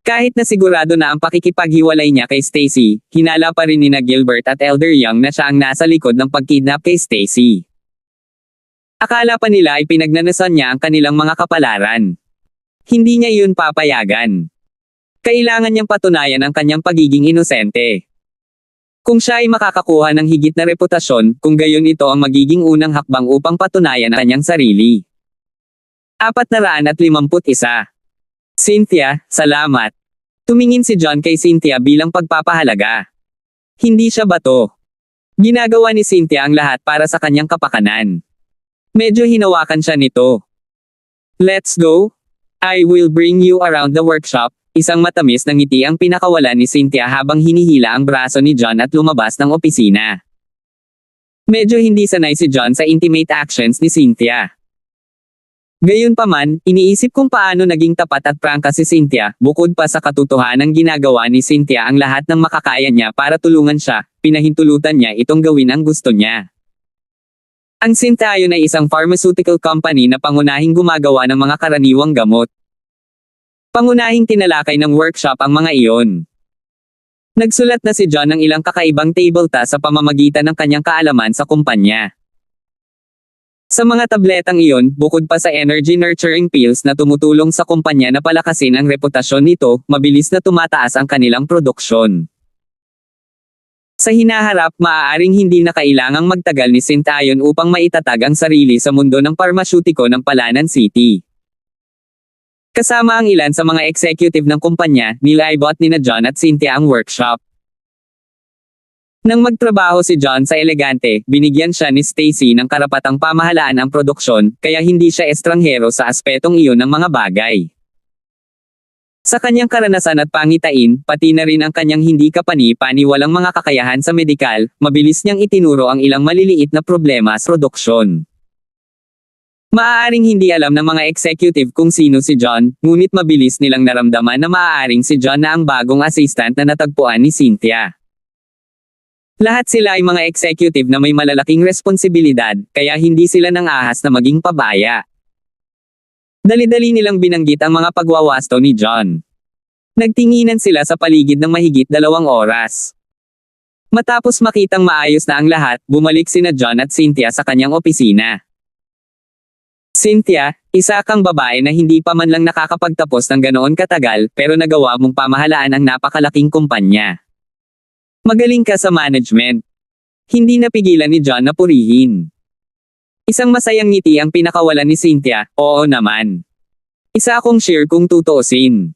Kahit na sigurado na ang pakikipaghiwalay niya kay Stacy, hinala pa rin nina Gilbert at Elder Young na siya ang nasa likod ng pagkidnap kay Stacy. Akala pa nila ay pinagnanasan niya ang kanilang mga kapalaran. Hindi niya yun papayagan. Kailangan niyang patunayan ang kanyang pagiging inosente. Kung siya ay makakakuha ng higit na reputasyon, kung gayon ito ang magiging unang hakbang upang patunayan ang kanyang sarili. 451. Cynthia, salamat. Tumingin si John kay Cynthia bilang pagpapahalaga. Hindi siya bato. Ginagawa ni Cynthia ang lahat para sa kanyang kapakanan. Medyo hinawakan siya nito. Let's go. I will bring you around the workshop. Isang matamis na ngiti ang pinakawala ni Cynthia habang hinihila ang braso ni John at lumabas ng opisina. Medyo hindi sanay si John sa intimate actions ni Cynthia. Gayunpaman, iniisip kung paano naging tapat at prangka si Cynthia, bukod pa sa katotohanang ginagawa ni Cynthia ang lahat ng makakaya niya para tulungan siya, pinahintulutan niya itong gawin ang gusto niya. Ang Citayon ay isang pharmaceutical company na pangunahing gumagawa ng mga karaniwang gamot. Pangunahing tinalakay ng workshop ang mga iyon. Nagsulat na si John ng ilang kakaibang table tasks sa pamamagitan ng kanyang kaalaman sa kumpanya. Sa mga tabletang iyon, bukod pa sa energy nurturing pills na tumutulong sa kumpanya na palakasin ang reputasyon nito, mabilis na tumataas ang kanilang produksyon. Sa hinaharap, maaaring hindi na kailangang magtagal ni Citayon upang maitatag ang sarili sa mundo ng parmasyutiko ng Palanan City. Kasama ang ilan sa mga executive ng kumpanya, nilibot nina John at Cynthia ang workshop. Nang magtrabaho si John sa Elegante, binigyan siya ni Stacy ng karapatang pamahalaan ang produksyon, kaya hindi siya estranghero sa aspetong iyon ng mga bagay. Sa kanyang karanasan at pangitain, pati na rin ang kanyang hindi kapani-paniwalang mga kakayahan sa medikal, mabilis niyang itinuro ang ilang maliliit na problema sa produksyon. Maaaring hindi alam ng mga executive kung sino si John, ngunit mabilis nilang naramdaman na maaaring si John na ang bagong assistant na natagpuan ni Cynthia. Lahat sila ay mga executive na may malalaking responsibilidad, kaya hindi sila nang ahas na maging pabaya. Dali-dali nilang binanggit ang mga pagwawasto ni John. Nagtinginan sila sa paligid ng mahigit 2 oras. Matapos makitang maayos na ang lahat, bumalik sina John at Cynthia sa kanyang opisina. Cynthia, isa kang babae na hindi pa man lang nakakapagtapos ng ganoon katagal, pero nagawa mong pamahalaan ang napakalaking kumpanya. Magaling ka sa management. Hindi napigilan ni John na purihin. Isang masayang ngiti ang pinakawalan ni Cynthia, oo naman. Isa akong share kung tutuusin.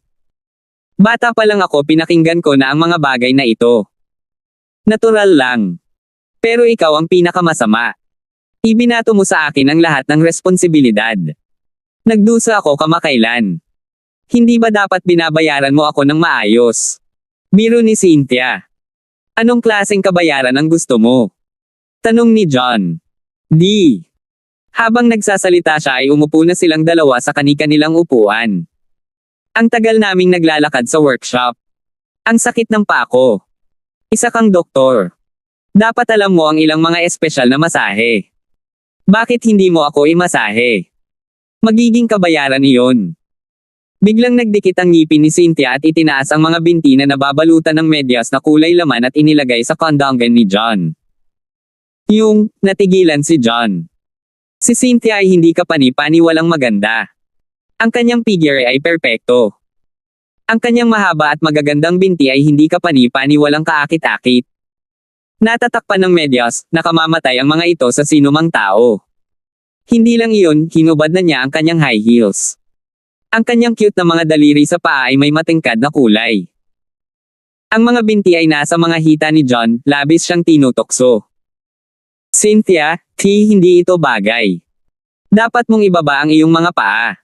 Bata pa lang ako pinakinggan ko na ang mga bagay na ito. Natural lang. Pero ikaw ang pinakamasama. Ibinato mo sa akin ang lahat ng responsibilidad. Nagdusa ako kamakailan. Hindi ba dapat binabayaran mo ako ng maayos? Biro ni Cynthia. Anong klaseng kabayaran ang gusto mo? Tanong ni John. Di. Habang nagsasalita siya ay umupo na silang dalawa sa kani-kanilang upuan. Ang tagal naming naglalakad sa workshop. Ang sakit ng paa ko. Isa kang doktor. Dapat alam mo ang ilang mga espesyal na masahe. Bakit hindi mo ako imasahe? Magiging kabayaran iyon. Biglang nagdikit ang ngipin ni Cynthia at itinaas ang mga binti na nababalutan ng medyas na kulay laman at inilagay sa kondongan ni John. Natigilan si John. Si Cynthia ay hindi kapani-paniwalang maganda. Ang kanyang figure ay perpekto. Ang kanyang mahaba at magagandang binti ay hindi kapani-paniwalang kaakit-akit. Natatakpan ng medyas, nakamamatay ang mga ito sa sinumang tao. Hindi lang iyon, hinubad na niya ang kanyang high heels. Ang kanyang cute na mga daliri sa paa ay may matingkad na kulay. Ang mga binti ay nasa mga hita ni John, labis siyang tinutokso. Cynthia, hindi ito bagay. Dapat mong ibaba ang iyong mga paa.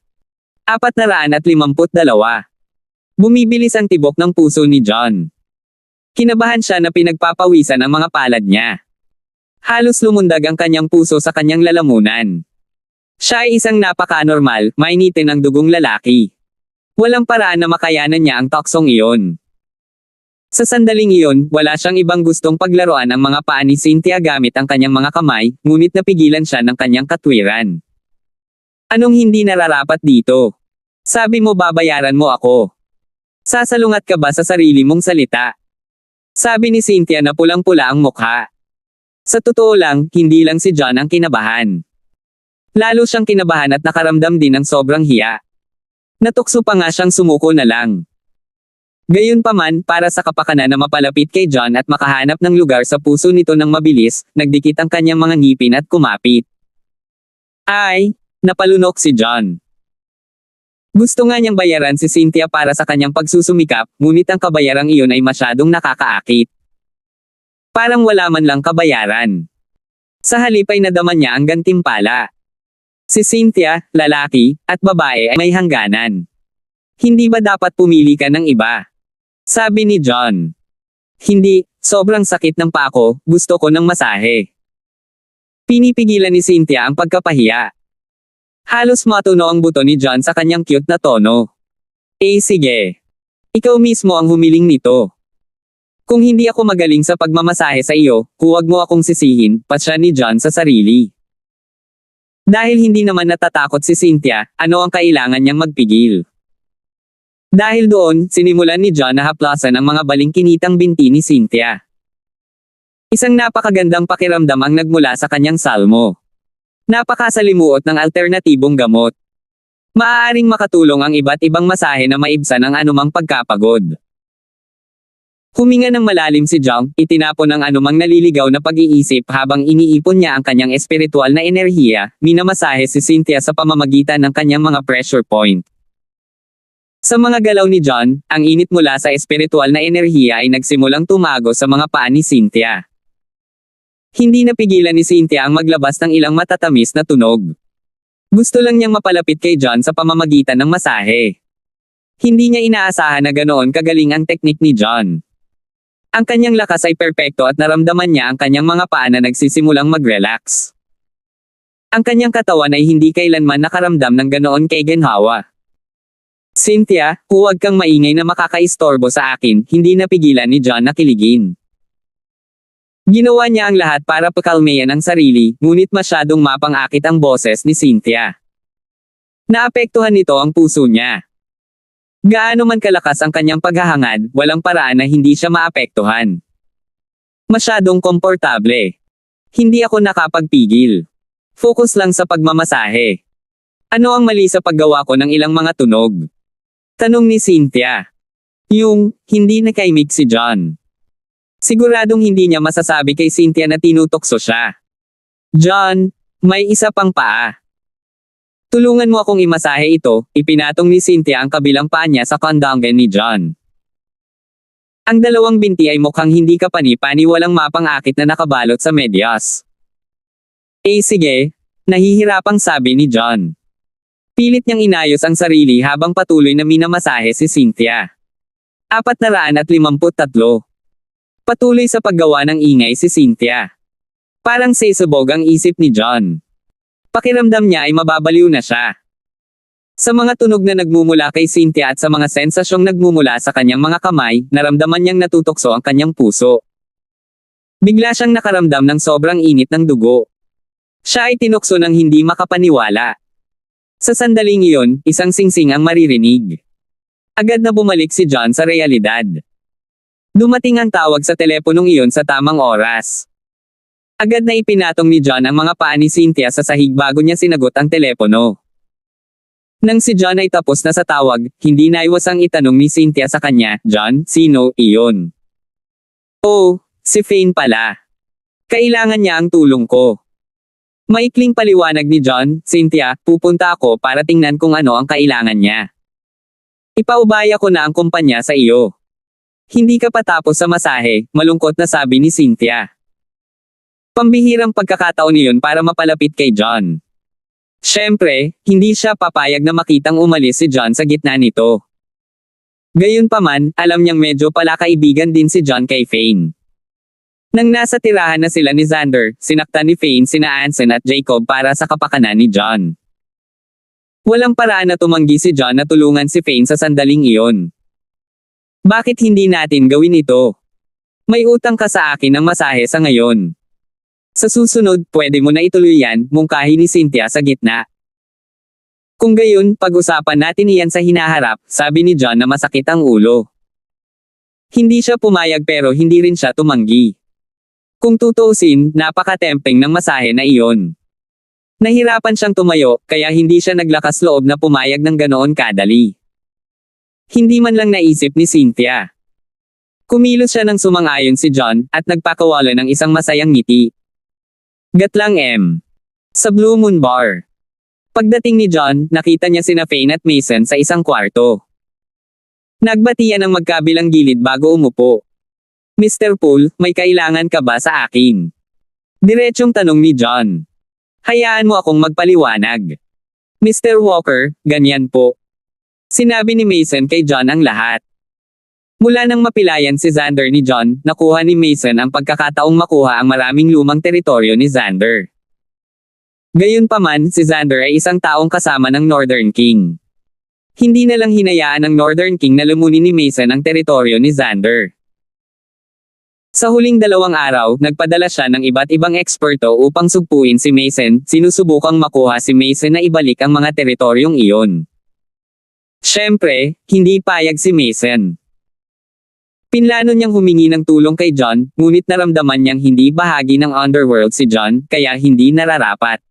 452. Bumibilis ang tibok ng puso ni John. Kinabahan siya na pinagpapawisan ang mga palad niya. Halos lumundag ang kanyang puso sa kanyang lalamunan. Siya ay isang napaka-normal, mainitin ang dugong lalaki. Walang paraan na makayanan niya ang toksong iyon. Sa sandaling iyon, wala siyang ibang gustong paglaruan ang mga paa ni Cynthia gamit ang kanyang mga kamay, ngunit napigilan siya ng kanyang katwiran. Anong hindi nararapat dito? Sabi mo babayaran mo ako. Sasalungat ka ba sa sarili mong salita? Sabi ni Cynthia na pulang-pula ang mukha. Sa totoo lang, hindi lang si John ang kinabahan. Lalo siyang kinabahan at nakaramdam din ng sobrang hiya. Natukso pa nga siyang sumuko na lang. Gayunpaman, para sa kapakanan na mapalapit kay John at makahanap ng lugar sa puso nito ng mabilis, nagdikit ang kanyang mga ngipin at kumapit. Ay, napalunok si John. Gusto nga niyang bayaran si Cynthia para sa kanyang pagsusumikap, ngunit ang kabayarang iyon ay masyadong nakakaakit. Parang wala man lang kabayaran. Sa halip ay nadaman niya ang gantimpala. Si Cynthia, lalaki, at babae ay may hangganan. Hindi ba dapat pumili ka ng iba? Sabi ni John. Hindi, sobrang sakit ng paa ko, gusto ko ng masahe. Pinipigilan ni Cynthia ang pagkapahiya. Halos matuno ang buto ni John sa kanyang cute na tono. Sige. Ikaw mismo ang humiling nito. Kung hindi ako magaling sa pagmamasahe sa iyo, huwag mo akong sisihin, patya ni John sa sarili. Dahil hindi naman natatakot si Cynthia, ano ang kailangan niyang magpigil? Dahil doon, sinimulan ni John na haplasan ang mga balingkinitang binti ni Cynthia. Isang napakagandang pakiramdam ang nagmula sa kanyang salmo. Napakasalimuot ng alternatibong gamot. Maaaring makatulong ang iba't ibang masahe na maibsan ang anumang pagkapagod. Huminga ng malalim si John, itinapon ang anumang naliligaw na pag-iisip habang iniipon niya ang kanyang espiritual na enerhiya, minamasahe si Cynthia sa pamamagitan ng kanyang mga pressure point. Sa mga galaw ni John, ang init mula sa espiritual na enerhiya ay nagsimulang tumago sa mga paa ni Cynthia. Hindi napigilan ni Cynthia ang maglabas ng ilang matatamis na tunog. Gusto lang niyang mapalapit kay John sa pamamagitan ng masahe. Hindi niya inaasahan na ganoon kagaling ang teknik ni John. Ang kanyang lakas ay perpekto at naramdaman niya ang kanyang mga paa na nagsisimulang mag-relax. Ang kanyang katawan ay hindi kailanman nakaramdam ng ganoon kay ginhawa. Cynthia, huwag kang maingay na makakaistorbo sa akin, hindi napigilan ni John na kiligin. Ginawa niya ang lahat para pakalmayan ang sarili, ngunit masyadong mapang-akit ang boses ni Cynthia. Naapektuhan nito ang puso niya. Gaano man kalakas ang kanyang paghahangad, walang paraan na hindi siya maapektuhan. Masyadong komportable. Hindi ako nakapagpigil. Focus lang sa pagmamasahe. Ano ang mali sa paggawa ko ng ilang mga tunog? Tanong ni Cynthia. Yung, hindi nakaimik si John. Siguradong hindi niya masasabi kay Cynthia na tinutokso siya. John, may isa pang paa. Tulungan mo akong imasahe ito, ipinatong ni Cynthia ang kabilang paa niya sa kandanggan ni John. Ang dalawang binti ay mukhang hindi kapani-pani walang mapang-akit na nakabalot sa medyas. Sige, nahihirapang sabi ni John. Pilit niyang inayos ang sarili habang patuloy na minamasahe si Cynthia. 453. Patuloy sa paggawa ng ingay si Cynthia. Parang sesabog ang isip ni John. Pakiramdam niya ay mababaliw na siya. Sa mga tunog na nagmumula kay Cynthia at sa mga sensasyong nagmumula sa kanyang mga kamay, naramdaman niyang natutokso ang kanyang puso. Bigla siyang nakaramdam ng sobrang init ng dugo. Siya ay tinukso ng hindi makapaniwala. Sa sandaling iyon, isang singsing ang maririnig. Agad na bumalik si John sa realidad. Dumating ang tawag sa teleponong iyon sa tamang oras. Agad na ipinatong ni John ang mga paa ni Cynthia sa sahig bago niya sinagot ang telepono. Nang si John ay tapos na sa tawag, hindi naiwasang itanong ni Cynthia sa kanya, John, sino iyon? Oh, si Fane pala. Kailangan niya ang tulong ko. Maikling paliwanag ni John, Cynthia, pupunta ako para tingnan kung ano ang kailangan niya. Ipaubaya ko na ang kumpanya sa iyo. Hindi ka patapos sa masahe, malungkot na sabi ni Cynthia. Pambihirang pagkakataon iyon para mapalapit kay John. Siyempre, hindi siya papayag na makitang umalis si John sa gitna nito. Gayunpaman, alam niyang medyo pala kaibigan din si John kay Fane. Nang nasa tirahan na sila ni Xander, sinaktan ni Fane sina Anson at Jacob para sa kapakanan ni John. Walang paraan na tumanggi si John na tulungan si Fane sa sandaling iyon. Bakit hindi natin gawin ito? May utang ka sa akin ng masahe sa ngayon. Sa susunod, pwede mo na ituloy yan, mungkahi ni Cynthia sa gitna. Kung gayon, pag-usapan natin iyan sa hinaharap, sabi ni John na masakit ang ulo. Hindi siya pumayag pero hindi rin siya tumanggi. Kung tutuusin, napaka-tempting ng masahe na iyon. Nahirapan siyang tumayo, kaya hindi siya naglakas loob na pumayag ng ganoon kadali. Hindi man lang naisip ni Cynthia. Kumilos siya nang sumang-ayon si John, at nagpakawala ng isang masayang ngiti. Gatlang M. Sa Blue Moon Bar. Pagdating ni John, nakita niya sina Fane at Mason sa isang kwarto. Nagbatian ng magkabilang gilid bago umupo. Mr. Poole, may kailangan ka ba sa akin? Diretsong tanong ni John. Hayaan mo akong magpaliwanag. Mr. Walker, ganyan po. Sinabi ni Mason kay John ang lahat. Mula nang mapilayan si Xander ni John, nakuha ni Mason ang pagkakataong makuha ang maraming lumang teritoryo ni Xander. Gayunpaman, si Xander ay isang taong kasama ng Northern King. Hindi na lang hinayaan ng Northern King na lumunin ni Mason ang teritoryo ni Xander. Sa huling 2 araw, nagpadala siya ng iba't ibang eksperto upang sugpuin si Mason, sinusubukang makuha si Mason na ibalik ang mga teritoryong iyon. Siyempre, hindi payag si Mason. Pinlano niyang humingi ng tulong kay John, ngunit naramdaman niyang hindi bahagi ng underworld si John, kaya hindi nararapat.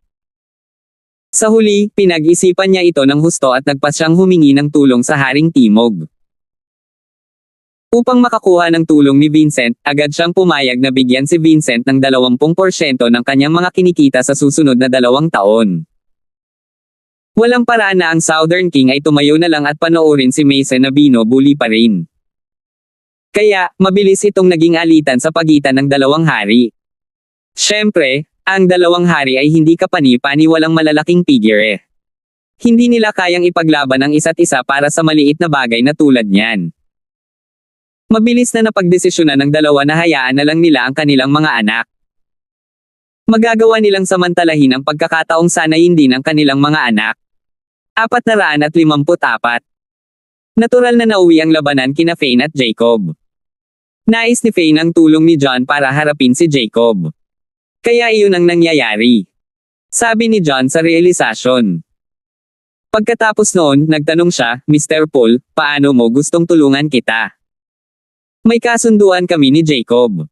Sa huli, pinag-isipan niya ito ng husto at nagpasyang humingi ng tulong sa Haring Timog. Upang makakuha ng tulong ni Vincent, agad siyang pumayag na bigyan si Vincent ng 20% ng kanyang mga kinikita sa susunod na 2 taon. Walang paraan na ang Southern King ay tumayo na lang at panoorin si Mason na binubuli pa rin. Kaya, mabilis itong naging alitan sa pagitan ng dalawang hari. Siyempre, ang dalawang hari ay hindi kapani-pani walang malalaking figure. Hindi nila kayang ipaglaban ang isa't isa para sa maliit na bagay na tulad niyan. Mabilis na napagdesisyonan ng dalawa na hayaan na lang nila ang kanilang mga anak. Magagawa nilang samantalahin ang pagkakataong sanayin din ang kanilang mga anak. 454. Natural na nauwi ang labanan kina Fane at Jacob. Nais ni Fane ang tulong ni John para harapin si Jacob. Kaya iyon ang nangyayari. Sabi ni John sa realisasyon. Pagkatapos noon, nagtanong siya, Mr. Paul, paano mo gustong tulungan kita? May kasunduan kami ni Jacob.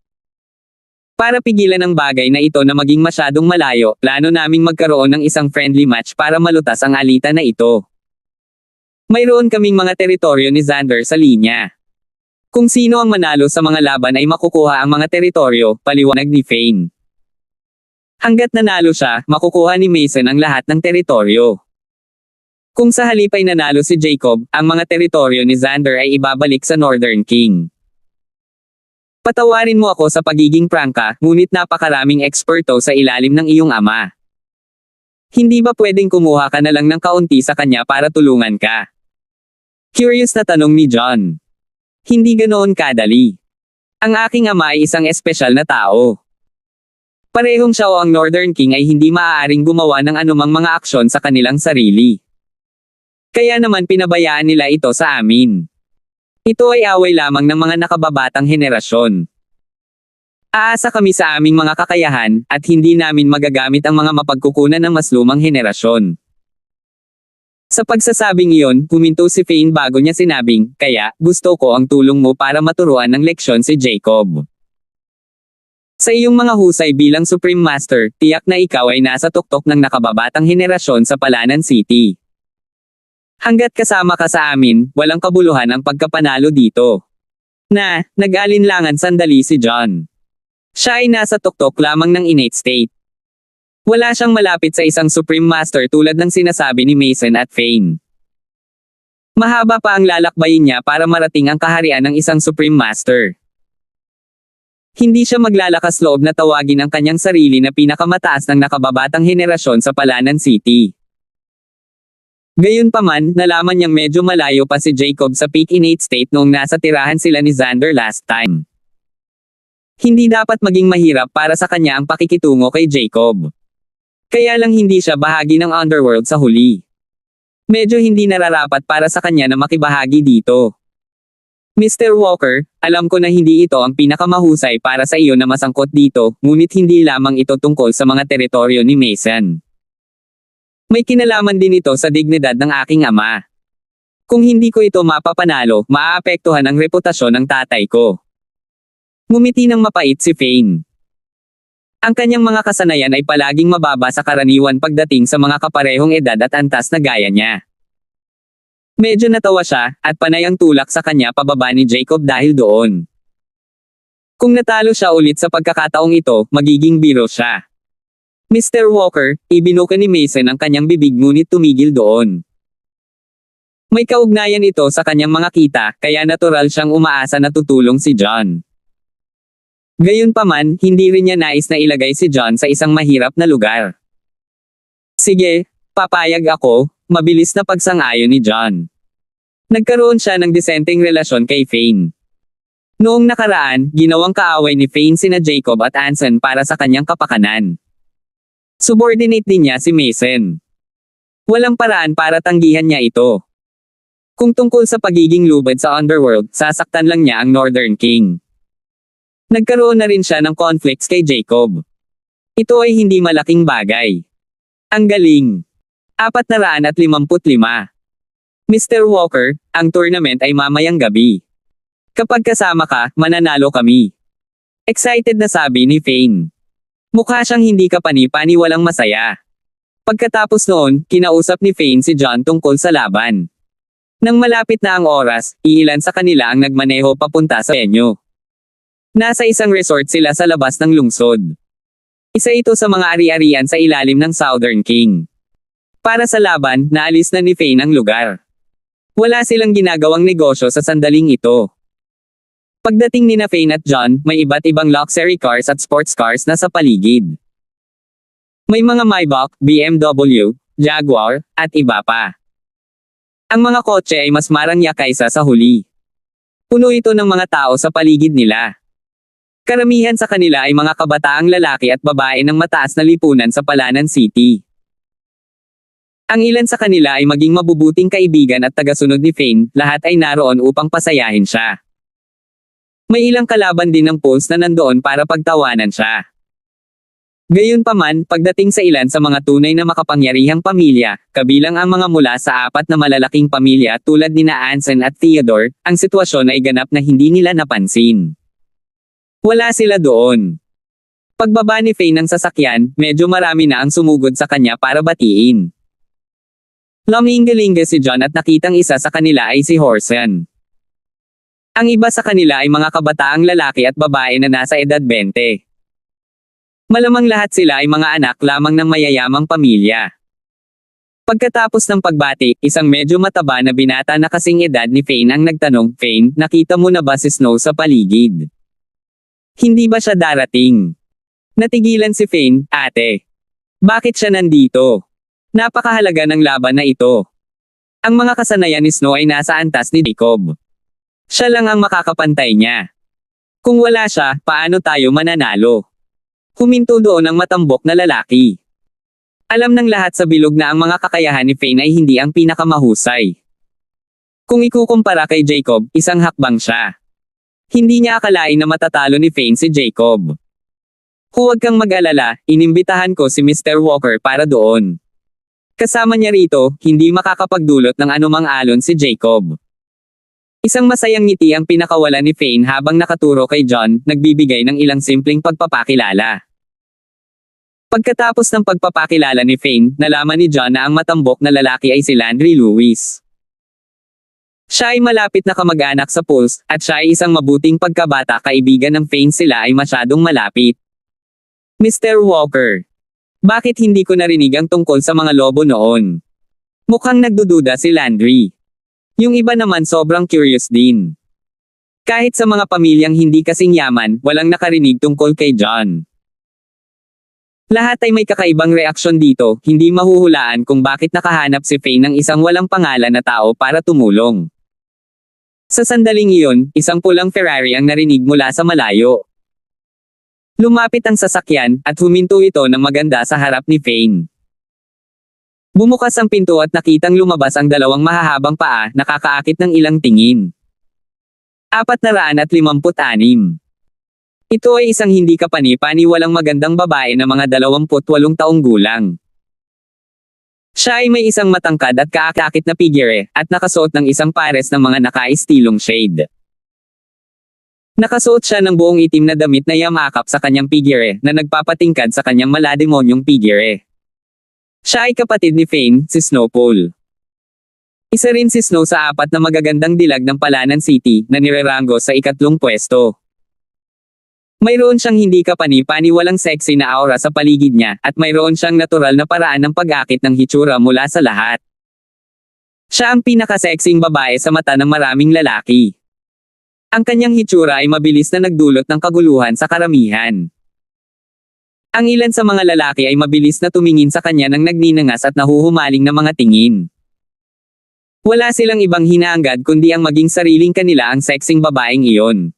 Para pigilan ang bagay na ito na maging masyadong malayo, plano naming magkaroon ng isang friendly match para malutas ang alitan na ito. Mayroon kaming mga teritoryo ni Xander sa linya. Kung sino ang manalo sa mga laban ay makukuha ang mga teritoryo, paliwanag ni Fane. Hanggat nanalo siya, makukuha ni Mason ang lahat ng teritoryo. Kung sa halip ay nanalo si Jacob, ang mga teritoryo ni Xander ay ibabalik sa Northern King. Patawarin mo ako sa pagiging prangka, ngunit napakaraming eksperto sa ilalim ng iyong ama. Hindi ba pwedeng kumuha ka na lang ng kaunti sa kanya para tulungan ka? Curious na tanong ni John. Hindi ganoon kadali. Ang aking ama ay isang espesyal na tao. Parehong siya o ang Northern King ay hindi maaaring gumawa ng anumang mga aksyon sa kanilang sarili. Kaya naman pinabayaan nila ito sa amin. Ito ay away lamang ng mga nakababatang henerasyon. Aasa kami sa aming mga kakayahan, at hindi namin magagamit ang mga mapagkukunan ng mas lumang henerasyon. Sa pagsasabing iyon, huminto si Fane bago niya sinabing, kaya, gusto ko ang tulong mo para maturuan ng leksyon si Jacob. Sa iyong mga husay bilang Supreme Master, tiyak na ikaw ay nasa tuktok ng nakababatang henerasyon sa Palanan City. Hanggat kasama ka sa amin, walang kabuluhan ang pagkapanalo dito. Nag-alinlangan sandali si John. Siya ay nasa tuktok lamang ng innate state. Wala siyang malapit sa isang Supreme Master tulad ng sinasabi ni Mason at Fane. Mahaba pa ang lalakbayin niya para marating ang kaharian ng isang Supreme Master. Hindi siya maglalakas loob na tawagin ang kanyang sarili na pinakamataas ng nakababatang henerasyon sa Palanan City. Gayunpaman, nalaman niyang medyo malayo pa si Jacob sa peak innate state noong nasa tirahan sila ni Xander last time. Hindi dapat maging mahirap para sa kanya ang pakikitungo kay Jacob. Kaya lang hindi siya bahagi ng underworld sa huli. Medyo hindi nararapat para sa kanya na makibahagi dito. Mr. Walker, alam ko na hindi ito ang pinakamahusay para sa iyo na masangkot dito, ngunit hindi lamang ito tungkol sa mga teritoryo ni Mason. May kinalaman din ito sa dignidad ng aking ama. Kung hindi ko ito mapapanalo, maaapektuhan ang reputasyon ng tatay ko. Ngumiti ng mapait si Fane. Ang kanyang mga kasanayan ay palaging mababa sa karaniwan pagdating sa mga kaparehong edad at antas na gaya niya. Medyo natawa siya, at panay ang tulak sa kanya pababa ni Jacob dahil doon. Kung natalo siya ulit sa pagkakataong ito, magiging biro siya. Mr. Walker, ibinuka ni Mason ang kanyang bibig ngunit tumigil doon. May kaugnayan ito sa kanyang mga kita, kaya natural siyang umaasa na tutulong si John. Gayunpaman, hindi rin niya nais na ilagay si John sa isang mahirap na lugar. Sige, papayag ako, mabilis na pagsang-ayon ni John. Nagkaroon siya ng disenteng relasyon kay Fane. Noong nakaraan, ginawang kaaway ni Fane sina Jacob at Anson para sa kanyang kapakanan. Subordinate din niya si Mason. Walang paraan para tanggihan niya ito. Kung tungkol sa pagiging lubad sa underworld, sasaktan lang niya ang Northern King. Nagkaroon na rin siya ng conflicts kay Jacob. Ito ay hindi malaking bagay. Ang galing. 455. Mr. Walker, ang tournament ay mamayang gabi. Kapag kasama ka, mananalo kami. Excited na sabi ni Fane. Mukha siyang hindi kapani-pani walang masaya. Pagkatapos noon, kinausap ni Fane si John tungkol sa laban. Nang malapit na ang oras, iilan sa kanila ang nagmaneho papunta sa venue. Nasa isang resort sila sa labas ng lungsod. Isa ito sa mga ari-arian sa ilalim ng Southern King. Para sa laban, naalis na ni Fane ang lugar. Wala silang ginagawang negosyo sa sandaling ito. Pagdating ni Fane at John, may iba't ibang luxury cars at sports cars na sa paligid. May mga Maybach, BMW, Jaguar, at iba pa. Ang mga kotse ay mas marangya kaysa sa huli. Puno ito ng mga tao sa paligid nila. Karamihan sa kanila ay mga kabataang lalaki at babae ng mataas na lipunan sa Palanan City. Ang ilan sa kanila ay maging mabubuting kaibigan at tagasunod ni Fane, lahat ay naroon upang pasayahin siya. May ilang kalaban din ng Pulse na nandoon para pagtawanan siya. Gayunpaman, pagdating sa ilan sa mga tunay na makapangyarihang pamilya, kabilang ang mga mula sa 4 na malalaking pamilya tulad nina Anson at Theodore, ang sitwasyon ay ganap na hindi nila napansin. Wala sila doon. Pagbaba ni Fane ng sasakyan, medyo marami na ang sumugod sa kanya para batiin. Lumingalinga si John at nakitang isa sa kanila ay si Horson. Ang iba sa kanila ay mga kabataang lalaki at babae na nasa edad 20. Malamang lahat sila ay mga anak lamang ng mayayamang pamilya. Pagkatapos ng pagbati, isang medyo mataba na binata na kasing edad ni Fane ang nagtanong, "Fane, nakita mo na ba si Snow sa paligid? Hindi ba siya darating?" Natigilan si Fane, "Ate. Bakit siya nandito? Napakahalaga ng laban na ito. Ang mga kasanayan ni Snow ay nasa antas ni Jacob. Siya lang ang makakapantay niya. Kung wala siya, paano tayo mananalo?" Huminto doon ang matambok na lalaki. Alam ng lahat sa bilog na ang mga kakayahan ni Fane ay hindi ang pinakamahusay. Kung ikukumpara kay Jacob, isang hakbang siya. Hindi niya akalain na matatalo ni Fane si Jacob. "Huwag kang mag-alala, inimbitahan ko si Mr. Walker para doon. Kasama niya rito, hindi makakapagdulot ng anumang alon si Jacob." Isang masayang ngiti ang pinakawala ni Fane habang nakaturo kay John, nagbibigay ng ilang simpleng pagpapakilala. Pagkatapos ng pagpapakilala ni Fane, nalaman ni John na ang matambok na lalaki ay si Landry Lewis. Siya ay malapit na kamag-anak sa Pulse, at siya ay isang mabuting pagkabata kaibigan ng Fane. Sila ay masyadong malapit. "Mr. Walker. Bakit hindi ko narinig ang tungkol sa mga lobo noon?" Mukhang nagdududa si Landry. Yung iba naman sobrang curious din. Kahit sa mga pamilyang hindi kasing yaman, walang nakarinig tungkol kay John. Lahat ay may kakaibang reaksyon dito, hindi mahuhulaan kung bakit nakahanap si Fane ng isang walang pangalan na tao para tumulong. Sa sandaling iyon, isang pulang Ferrari ang narinig mula sa malayo. Lumapit ang sasakyan, at huminto ito ng maganda sa harap ni Fane. Bumukas ang pinto at nakitang lumabas ang dalawang mahahabang paa, nakakaakit ng ilang tingin. 456. Ito ay isang hindi kapani-paniwalang magandang babae na mga 28 taong gulang. Siya ay may isang matangkad at kaakit na figure, at nakasuot ng isang pares ng mga nakaistilong shade. Nakasuot siya ng buong itim na damit na yamakap sa kanyang figure, na nagpapatingkad sa kanyang malademonyong figure. Siya ay kapatid ni Fane, si Snowpool. Isa rin si Snow sa 4 na magagandang dilag ng Palanan City, na nireranggo sa 3 pwesto. Mayroon siyang hindi kapani-paniwalang sexy na aura sa paligid niya, at mayroon siyang natural na paraan ng pag-akit ng hitsura mula sa lahat. Siya ang pinakasexing babae sa mata ng maraming lalaki. Ang kanyang hitsura ay mabilis na nagdulot ng kaguluhan sa karamihan. Ang ilan sa mga lalaki ay mabilis na tumingin sa kanya ng nagninangas at nahuhumaling na mga tingin. Wala silang ibang hinaangad kundi ang maging sariling kanila ang sexing babaeng iyon.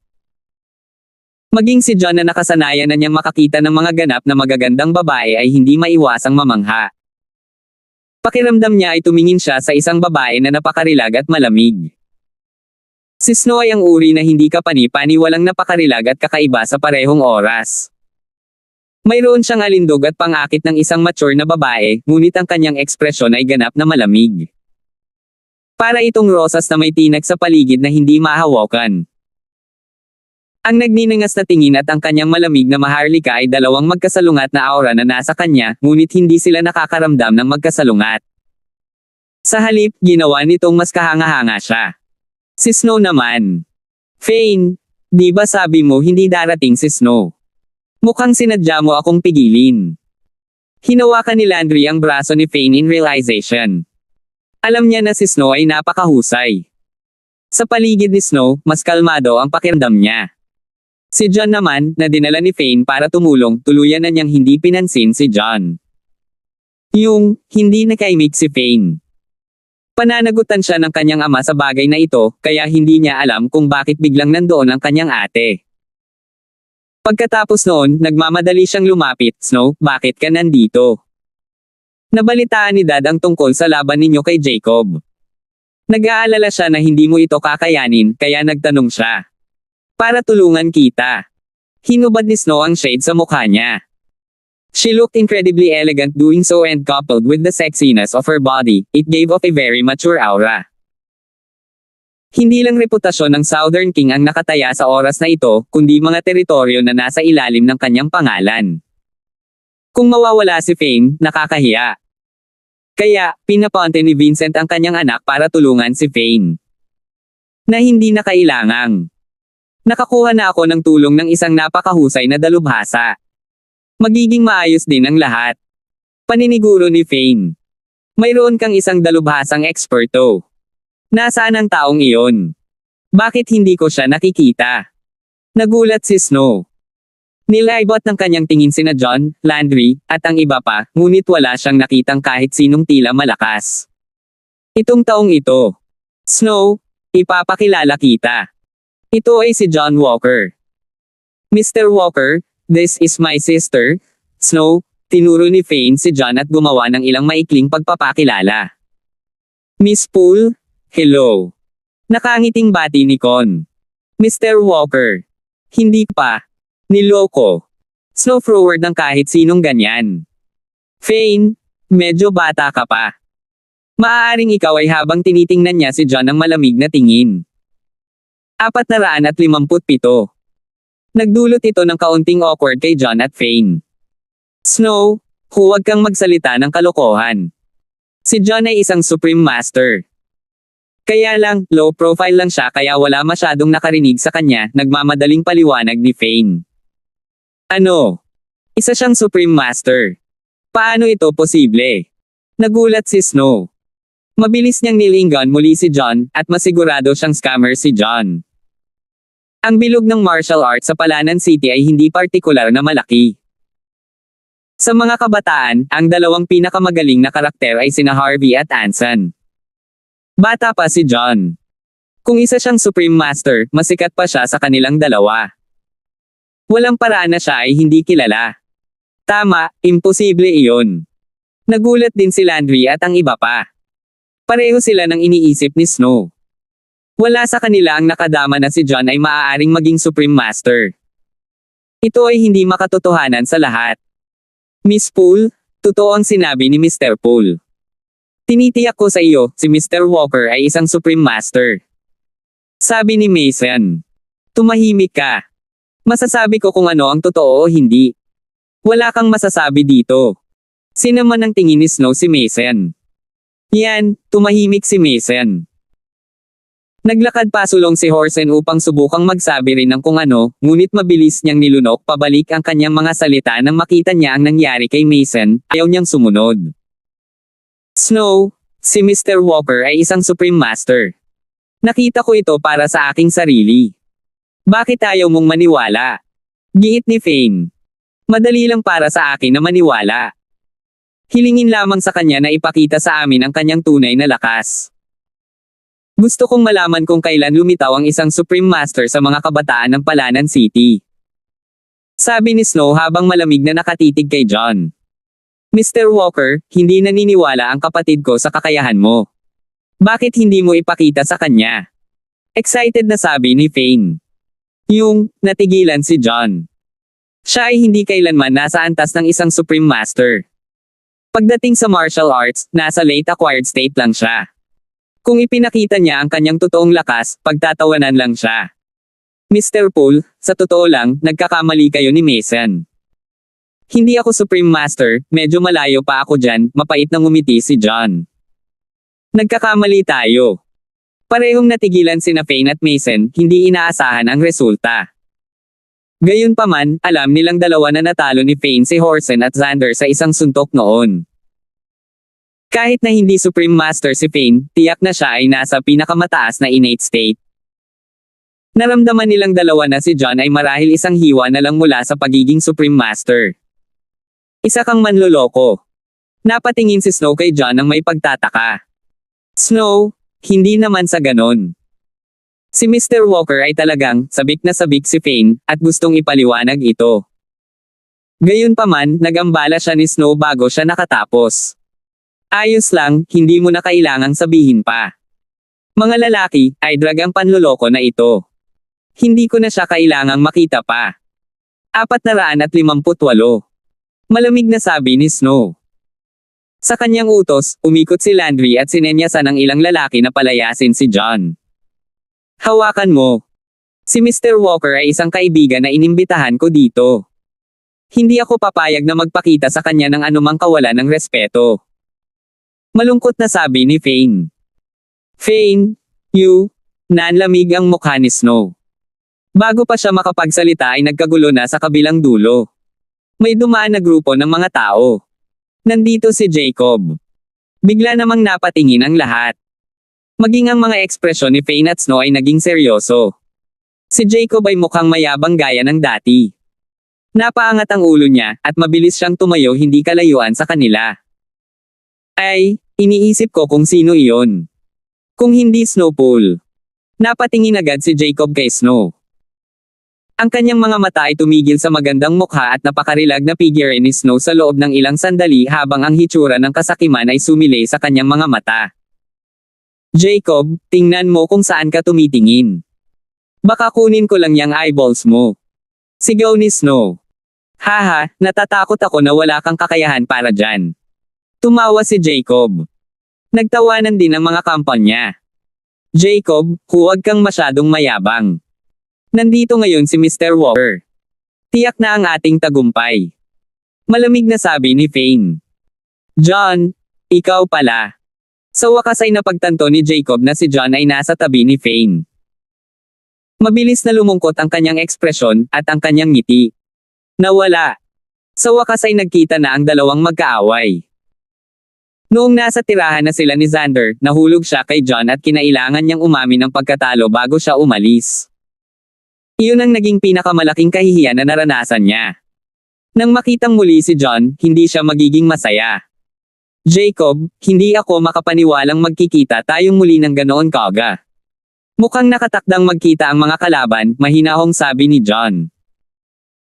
Maging si John na nakasanayan na niyang makakita ng mga ganap na magagandang babae ay hindi maiwasang mamangha. Pakiramdam niya ay tumingin siya sa isang babae na napakarilag at malamig. Si Snow ay ang uri na hindi kapani-paniwalang napakarilag at kakaiba sa parehong oras. Mayroon siyang alindog at pangakit ng isang mature na babae, ngunit ang kanyang ekspresyon ay ganap na malamig. Para itong rosas na may tinag sa paligid na hindi mahawakan. Ang nagninangas na tingin at ang kanyang malamig na maharlika ay dalawang magkasalungat na aura na nasa kanya, ngunit hindi sila nakakaramdam ng magkasalungat. Sa halip, ginawa nitong mas kahanga-hanga siya. Si Snow naman. "Fane, di ba sabi mo hindi darating si Snow? Mukhang sinadya mo akong pigilin." Hinawakan ni Landry ang braso ni Fane in realization. Alam niya na si Snow ay napakahusay. Sa paligid ni Snow, mas kalmado ang pakiramdam niya. Si John naman, na dinala ni Fane para tumulong, tuluyan na niyang hindi pinansin si John. Yung, hindi nakaimik si Fane. Pananagutan siya ng kanyang ama sa bagay na ito, kaya hindi niya alam kung bakit biglang nandoon ang kanyang ate. Pagkatapos noon, nagmamadali siyang lumapit. Snow, bakit ka nandito? Nabalitaan ni Dad ang tungkol sa laban ninyo kay Jacob. Nag-aalala siya na hindi mo ito kakayanin, kaya nagtanong siya. Para tulungan kita. Hinubad ni Snow ang shade sa mukha niya. She looked incredibly elegant doing so, and coupled with the sexiness of her body, it gave off a very mature aura. Hindi lang reputasyon ng Southern King ang nakataya sa oras na ito, kundi mga teritoryo na nasa ilalim ng kanyang pangalan. Kung mawawala si Fane, nakakahiya. Kaya, pinaponte ni Vincent ang kanyang anak para tulungan si Fane. Na hindi na kailangang. Nakakuha na ako ng tulong ng isang napakahusay na dalubhasa. Magiging maayos din ang lahat. Paniniguro ni Fane. Mayroon kang isang dalubhasang eksperto. Nasaan ang taong iyon? Bakit hindi ko siya nakikita? Nagulat si Snow. Nilaibot ng kanyang tingin sina John, Landry, at ang iba pa, ngunit wala siyang nakitang kahit sinong tila malakas. Itong taong ito. Snow, ipapakilala kita. Ito ay si John Walker. Mr. Walker, this is my sister. Snow, tinuro ni Fane si John at gumawa ng ilang maikling pagpapakilala. Miss Poole, hello. Nakangiting bati ni Con. Mr. Walker. Hindi pa. Niloko. Snow forward ng kahit sinong ganyan. Fane, medyo bata ka pa. Maaaring ikaw ay habang tinitingnan niya si John ng malamig na tingin. 457. Nagdulot ito ng kaunting awkward kay John at Fane. Snow, huwag kang magsalita ng kalokohan. Si John ay isang Supreme Master. Kaya lang, low profile lang siya kaya wala masyadong nakarinig sa kanya, nagmamadaling paliwanag ni Fane. Ano? Isa siyang Supreme Master. Paano ito posible? Nagulat si Snow. Mabilis niyang nilinggan muli si John, at masigurado siyang scammer si John. Ang bilog ng martial arts sa Palanan City ay hindi partikular na malaki. Sa mga kabataan, ang dalawang pinakamagaling na karakter ay sina Harvey at Anson. Bata pa si John. Kung isa siyang Supreme Master, masikat pa siya sa kanilang dalawa. Walang paraan na siya ay hindi kilala. Tama, imposible iyon. Nagulat din si Landry at ang iba pa. Pareho sila ng iniisip ni Snow. Wala sa kanila ang nakadama na si John ay maaaring maging Supreme Master. Ito ay hindi makatotohanan sa lahat. Miss Poole, totoo ang sinabi ni Mr. Poole. Tinitiyak ko sa iyo, si Mr. Walker ay isang Supreme Master. Sabi ni Mason. Tumahimik ka. Masasabi ko kung ano ang totoo o hindi. Wala kang masasabi dito. Sinaman ang tingin ni Snow si Mason. Yan, tumahimik si Mason. Naglakad pasulong si Horsen upang subukang magsabi rin ng kung ano, ngunit mabilis niyang nilunok pabalik ang kanyang mga salita nang makita niya ang nangyari kay Mason, ayaw niyang sumunod. Snow, si Mr. Walker ay isang Supreme Master. Nakita ko ito para sa aking sarili. Bakit ayaw mong maniwala? Giit ni Fane. Madali lang para sa akin na maniwala. Hilingin lamang sa kanya na ipakita sa amin ang kanyang tunay na lakas. Gusto kong malaman kung kailan lumitaw ang isang Supreme Master sa mga kabataan ng Palanan City. Sabi ni Snow habang malamig na nakatitig kay John. Mr. Walker, hindi naniniwala ang kapatid ko sa kakayahan mo. Bakit hindi mo ipakita sa kanya? Excited na sabi ni Fane. Natigilan si John. Siya ay hindi kailanman nasa antas ng isang Supreme Master. Pagdating sa martial arts, nasa late acquired state lang siya. Kung ipinakita niya ang kanyang totoong lakas, pagtatawanan lang siya. Mr. Poole, sa totoo lang, nagkakamali kayo ni Mason. Hindi ako Supreme Master, medyo malayo pa ako dyan, mapait na ngumiti si John. Nagkakamali tayo. Parehong natigilan sina Fane at Mason, hindi inaasahan ang resulta. Gayunpaman, alam nilang dalawa na natalo ni Fane si Horsen at Xander sa isang suntok noon. Kahit na hindi Supreme Master si Fane, tiyak na siya ay nasa pinakamataas na innate state. Naramdaman nilang dalawa na si John ay marahil isang hiwa na lang mula sa pagiging Supreme Master. Isa kang manloloko. Napatingin si Snow kay John nang may pagtataka. Snow, hindi naman sa ganon. Si Mr. Walker ay talagang sabik na sabik si Fane at gustong ipaliwanag ito. Gayunpaman, nagambala siya ni Snow bago siya nakatapos. Ayos lang, hindi mo na kailangang sabihin pa. Mga lalaki, ay drag ang panloloko na ito. Hindi ko na siya kailangang makita pa. 458. Malamig na sabi ni Snow. Sa kanyang utos, umikot si Landry at sinenyasan ng ilang lalaki na palayasin si John. Hawakan mo. Si Mr. Walker ay isang kaibigan na inimbitahan ko dito. Hindi ako papayag na magpakita sa kanya ng anumang kawalan ng respeto. Malungkot na sabi ni Fane. Fane, nanlamig ang mukha ni Snow. Bago pa siya makapagsalita ay nagkagulo na sa kabilang dulo. May dumaan na grupo ng mga tao. Nandito si Jacob. Bigla namang napatingin ang lahat. Maging ang mga ekspresyon ni Fane at Snow ay naging seryoso. Si Jacob ay mukhang mayabang gaya ng dati. Napaangat ang ulo niya at mabilis siyang tumayo hindi kalayuan sa kanila. Ay, iniisip ko kung sino iyon. Kung hindi Snowpool. Napatingin agad si Jacob kay Snow. Ang kanyang mga mata ay tumigil sa magandang mukha at napakarilag na figure ni Snow sa loob ng ilang sandali habang ang hitsura ng kasakiman ay sumilay sa kanyang mga mata. Jacob, tingnan mo kung saan ka tumitingin. Baka kunin ko lang yung eyeballs mo. Sigaw ni Snow. Haha, natatakot ako na wala kang kakayahan para dyan. Tumawa si Jacob. Nagtawanan din ang mga kampanya. Jacob, huwag kang masyadong mayabang. Nandito ngayon si Mr. Walker. Tiyak na ang ating tagumpay. Malamig na sabi ni Fane. John, ikaw pala. Sa wakas ay napagtanto ni Jacob na si John ay nasa tabi ni Fane. Mabilis na lumungkot ang kanyang ekspresyon at ang kanyang ngiti. Nawala. Sa wakas ay nagkita na ang dalawang magkaaway. Noong nasa tirahan na sila ni Xander, nahulog siya kay John at kinailangan niyang umamin ng pagkatalo bago siya umalis. Iyon ang naging pinakamalaking kahihiyan na naranasan niya. Nang makitang muli si John, hindi siya magiging masaya. Jacob, hindi ako makapaniwalang magkikita tayong muli ng ganoon kaga. Mukhang nakatakdang magkita ang mga kalaban, mahinahong sabi ni John.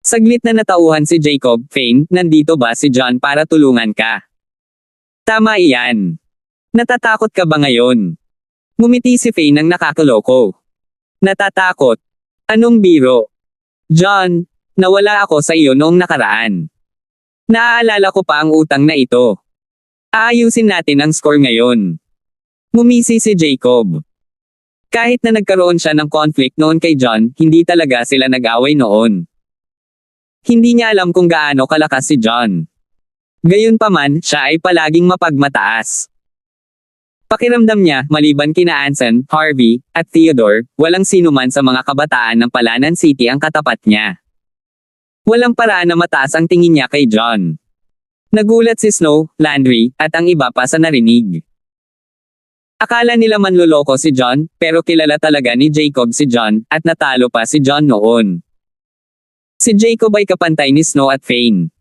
Saglit na natauhan si Jacob. Fane, nandito ba si John para tulungan ka? Tama iyan. Natatakot ka ba ngayon? Ngumiti si Fane ng nakakaloko. Natatakot? Anong biro? John, nawala ako sa iyo noong nakaraan. Naaalala ko pa ang utang na ito. Aayusin natin ang score ngayon. Ngumisi si Jacob. Kahit na nagkaroon siya ng conflict noon kay John, hindi talaga sila nag-away noon. Hindi niya alam kung gaano kalakas si John. Gayunpaman, siya ay palaging mapagmataas. Pakiramdam niya, maliban kina Anson, Harvey, at Theodore, walang sinuman sa mga kabataan ng Palanan City ang katapat niya. Walang paraan na mataas ang tingin niya kay John. Nagulat si Snow, Landry, at ang iba pa sa narinig. Akala nila manloloko si John, pero kilala talaga ni Jacob si John, at natalo pa si John noon. Si Jacob ay kapantay ni Snow at Fane.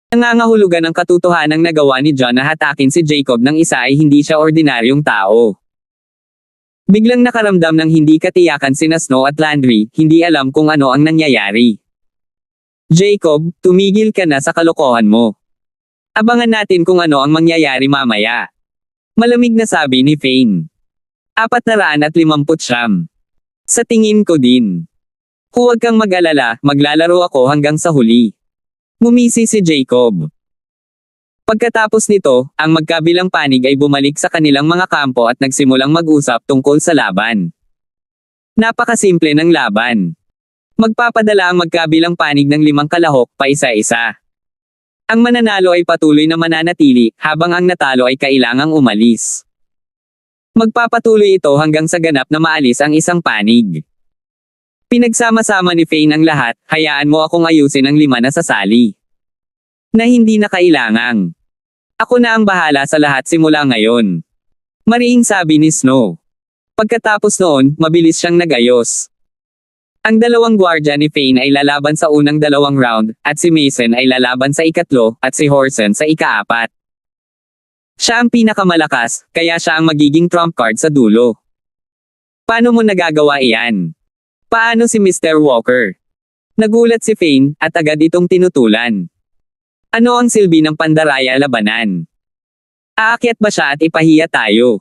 Nangangahulugan ang katotohanang nagawa ni John na hatakin si Jacob ng isa ay hindi siya ordinaryong tao. Biglang nakaramdam ng hindi katiyakan sina Snow at Landry, hindi alam kung ano ang nangyayari. Jacob, tumigil ka na sa kalokohan mo. Abangan natin kung ano ang mangyayari mamaya. Malamig na sabi ni Fane. 459. Sa tingin ko din. Huwag kang mag-alala, maglalaro ako hanggang sa huli. Ngumisi si Jacob. Pagkatapos nito, ang magkabilang panig ay bumalik sa kanilang mga kampo at nagsimulang mag-usap tungkol sa laban. Napakasimple ng laban. Magpapadala ang magkabilang panig ng 5 kalahok pa isa-isa. Ang mananalo ay patuloy na mananatili, habang ang natalo ay kailangang umalis. Magpapatuloy ito hanggang sa ganap na maalis ang isang panig. Pinagsama-sama ni Fane ang lahat, hayaan mo akong ayusin ang 5 na sasali. Na hindi na kailangang. Ako na ang bahala sa lahat simula ngayon. Mariing sabi ni Snow. Pagkatapos noon, mabilis siyang nag-ayos. Ang dalawang gwardya ni Fane ay lalaban sa unang 2 round, at si Mason ay lalaban sa ikatlo, at si Horson sa ika-4. Siya ang pinakamalakas, kaya siya ang magiging trump card sa dulo. Paano mo nagagawa iyan? Paano si Mr. Walker? Nagulat si Fane, at agad itong tinutulan. Ano ang silbi ng pandaraya labanan? Aakyat ba siya at ipahiya tayo?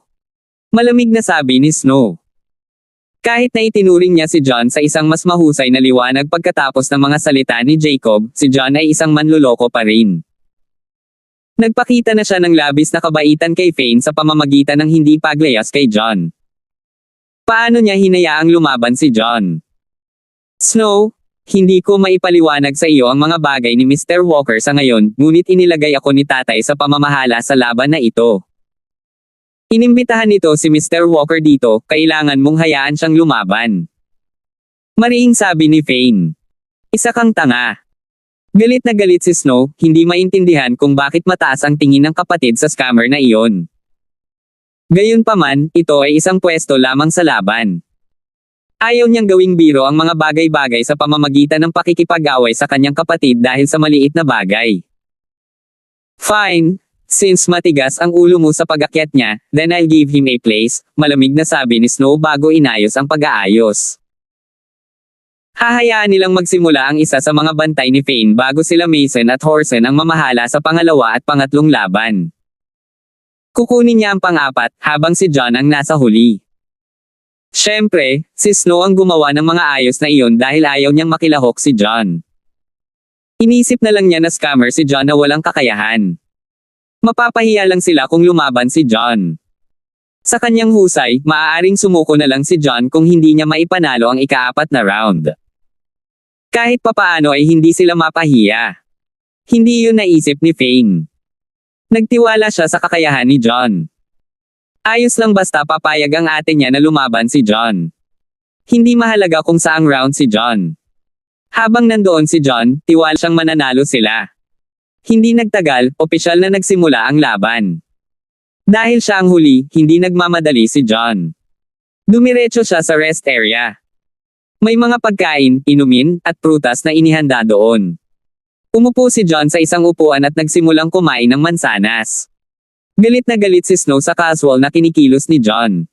Malamig na sabi ni Snow. Kahit na itinuring niya si John sa isang mas mahusay na liwanag pagkatapos ng mga salita ni Jacob, si John ay isang manluloko pa rin. Nagpakita na siya ng labis na kabaitan kay Fane sa pamamagitan ng hindi paglayas kay John. Paano niya hinayaang lumaban si John? Snow, hindi ko maipaliwanag sa iyo ang mga bagay ni Mr. Walker sa ngayon, ngunit inilagay ako ni tatay sa pamamahala sa laban na ito. Inimbitahan nito si Mr. Walker dito, kailangan mong hayaan siyang lumaban. Mariing sabi ni Fane. Isa kang tanga. Galit na galit si Snow, hindi maintindihan kung bakit mataas ang tingin ng kapatid sa scammer na iyon. Gayunpaman, ito ay isang pwesto lamang sa laban. Ayaw niyang gawing biro ang mga bagay-bagay sa pamamagitan ng pakikipag-away sa kanyang kapatid dahil sa maliit na bagay. Fine, since matigas ang ulo mo sa pag-akyat niya, then I'll give him a place, malamig na sabi ni Snow bago inayos ang pag-aayos. Hahayaan nilang magsimula ang isa sa mga bantay ni Fane bago sila Mason at Horson ang mamahala sa pangalawa at pangatlong laban. Kukunin niya ang pang-4, habang si John ang nasa huli. Siyempre, si Snow ang gumawa ng mga ayos na iyon dahil ayaw niyang makilahok si John. Inisip na lang niya na scammer si John na walang kakayahan. Mapapahiya lang sila kung lumaban si John. Sa kanyang husay, maaaring sumuko na lang si John kung hindi niya maipanalo ang ika-4 na round. Kahit papaano ay hindi sila mapahiya. Hindi yun naisip ni Fane. Nagtiwala siya sa kakayahan ni John. Ayos lang basta papayag ang ate niya na lumaban si John. Hindi mahalaga kung saang round si John. Habang nandoon si John, tiwala siyang mananalo sila. Hindi nagtagal, opisyal na nagsimula ang laban. Dahil siya ang huli, hindi nagmamadali si John. Dumiretso siya sa rest area. May mga pagkain, inumin, at prutas na inihanda doon. Umupo si John sa isang upuan at nagsimulang kumain ng mansanas. Galit na galit si Snow sa casual na kinikilos ni John.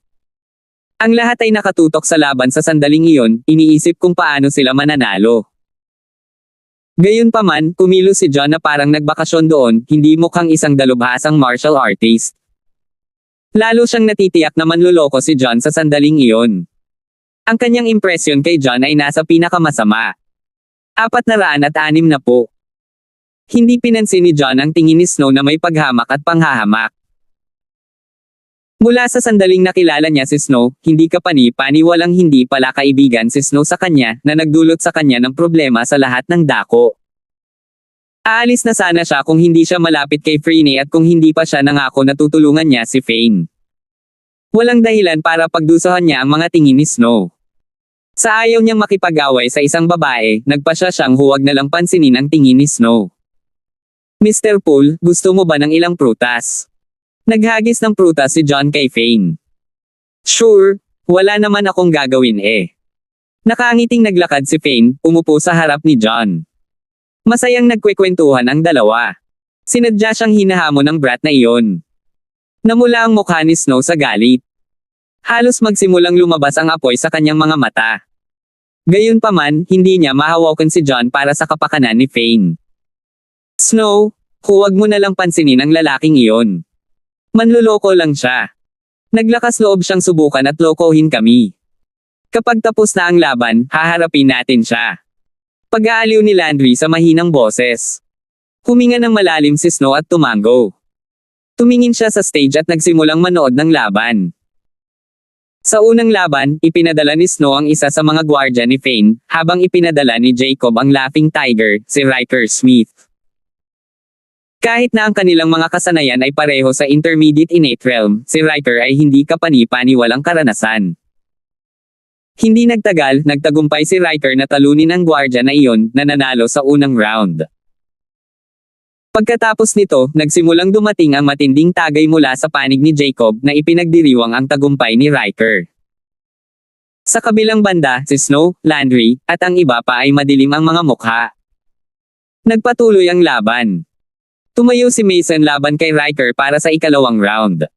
Ang lahat ay nakatutok sa laban sa sandaling iyon, iniisip kung paano sila mananalo. Gayunpaman, kumilos si John na parang nagbakasyon doon, hindi mukhang isang dalubhasang martial artist. Lalo siyang natitiyak na manluloko si John sa sandaling iyon. Ang kanyang impresyon kay John ay nasa pinakamasama. 460. Hindi pinansin ni John ang tingin ni Snow na may paghamak at panghahamak. Mula sa sandaling nakilala niya si Snow, hindi kapani-pani walang hindi pala kaibigan si Snow sa kanya na nagdulot sa kanya ng problema sa lahat ng dako. Aalis na sana siya kung hindi siya malapit kay Freeney at kung hindi pa siya nangako na tutulungan niya si Fane. Walang dahilan para pagdusahan niya ang mga tingin ni Snow. Sa ayaw niyang makipag-away sa isang babae, nagpasya siyang huwag na lang pansinin ang tingin ni Snow. Mr. Poole, gusto mo ba ng ilang prutas? Naghagis ng prutas si John kay Fane. Sure, wala naman akong gagawin eh. Nakangiting naglakad si Fane, umupo sa harap ni John. Masayang nagkwekwentuhan ang dalawa. Sinadya siyang hinahamon ng brat na iyon. Namula ang mukha ni Snow sa galit. Halos magsimulang lumabas ang apoy sa kanyang mga mata. Gayunpaman, hindi niya mahawakan si John para sa kapakanan ni Fane. Snow, huwag mo na lang pansinin ang lalaking iyon. Manluloko lang siya. Naglakas loob siyang subukan at lokohin kami. Kapag tapos na ang laban, haharapin natin siya. Pag-aaliw ni Landry sa mahinang boses. Huminga ng malalim si Snow at tumango. Tumingin siya sa stage at nagsimulang manood ng laban. Sa unang laban, ipinadala ni Snow ang isa sa mga gwardya ni Fane, habang ipinadala ni Jacob ang Laughing Tiger, si Riker Smith. Kahit na ang kanilang mga kasanayan ay pareho sa Intermediate Innate Realm, si Riker ay hindi kapani-pani walang karanasan. Hindi nagtagal, nagtagumpay si Riker na talunin ang gwardya na iyon, na nanalo sa unang round. Pagkatapos nito, nagsimulang dumating ang matinding tagay mula sa panig ni Jacob na ipinagdiriwang ang tagumpay ni Riker. Sa kabilang banda, si Snow, Landry, at ang iba pa ay madilim ang mga mukha. Nagpatuloy ang laban. Tumayo si Mason laban kay Riker para sa ikalawang round.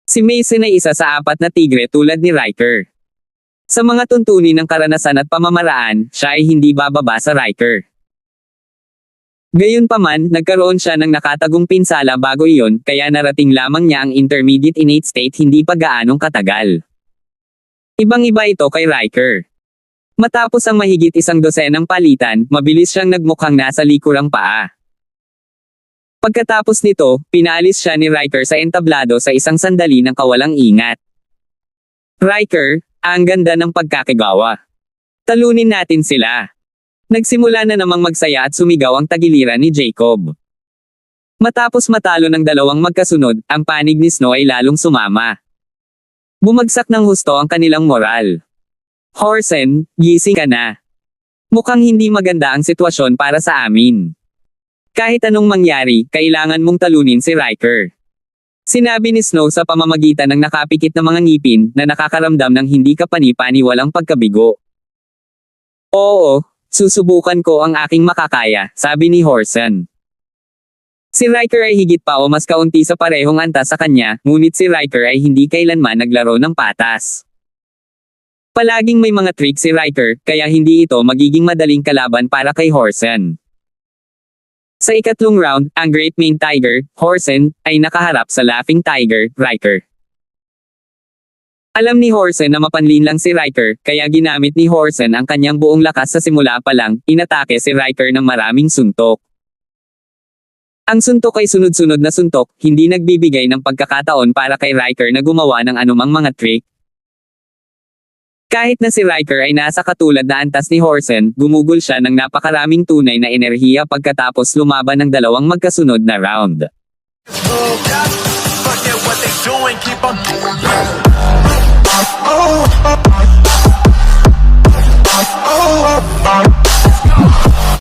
Si Mason ay isa sa 4 na tigre tulad ni Riker. Sa mga tuntunin ng karanasan at pamamaraan, siya ay hindi bababa sa Riker. Gayunpaman, nagkaroon siya ng nakatagong pinsala bago iyon, kaya narating lamang niya ang intermediate innate state hindi pa gaanong katagal. Ibang-iba ito kay Riker. Matapos ang mahigit 1 dosenang palitan, mabilis siyang nagmukhang nasa likurang paa. Pagkatapos nito, pinaalis siya ni Riker sa entablado sa isang sandali ng kawalang ingat. Riker, ang ganda ng pagkakagawa. Talunin natin sila. Nagsimula na namang magsaya at sumigaw ang tagiliran ni Jacob. Matapos matalo ng 2 magkasunod, ang panig ni Snow ay lalong sumama. Bumagsak ng husto ang kanilang moral. Horsen, gising ka na. Mukhang hindi maganda ang sitwasyon para sa amin. Kahit anong mangyari, kailangan mong talunin si Riker. Sinabi ni Snow sa pamamagitan ng nakapikit na mga ngipin na nakakaramdam ng hindi kapani-paniwalang pagkabigo. Oo, susubukan ko ang aking makakaya, sabi ni Horsen. Si Riker ay higit pa o mas kaunti sa parehong antas sa kanya, ngunit si Riker ay hindi kailanman naglaro ng patas. Palaging may mga trick si Riker, kaya hindi ito magiging madaling kalaban para kay Horsen. Sa ikatlong round, ang Great Mane Tiger, Horsen, ay nakaharap sa Laughing Tiger, Riker. Alam ni Horsen na mapanlin lang si Riker, kaya ginamit ni Horsen ang kanyang buong lakas sa simula pa lang, inatake si Riker ng maraming suntok. Ang suntok ay sunod-sunod na suntok, hindi nagbibigay ng pagkakataon para kay Riker na gumawa ng anumang mga trick. Kahit na si Riker ay nasa katulad na antas ni Horsen, gumugol siya ng napakaraming tunay na enerhiya pagkatapos lumaban ng 2 magkasunod na round. Forget what they doing, keep on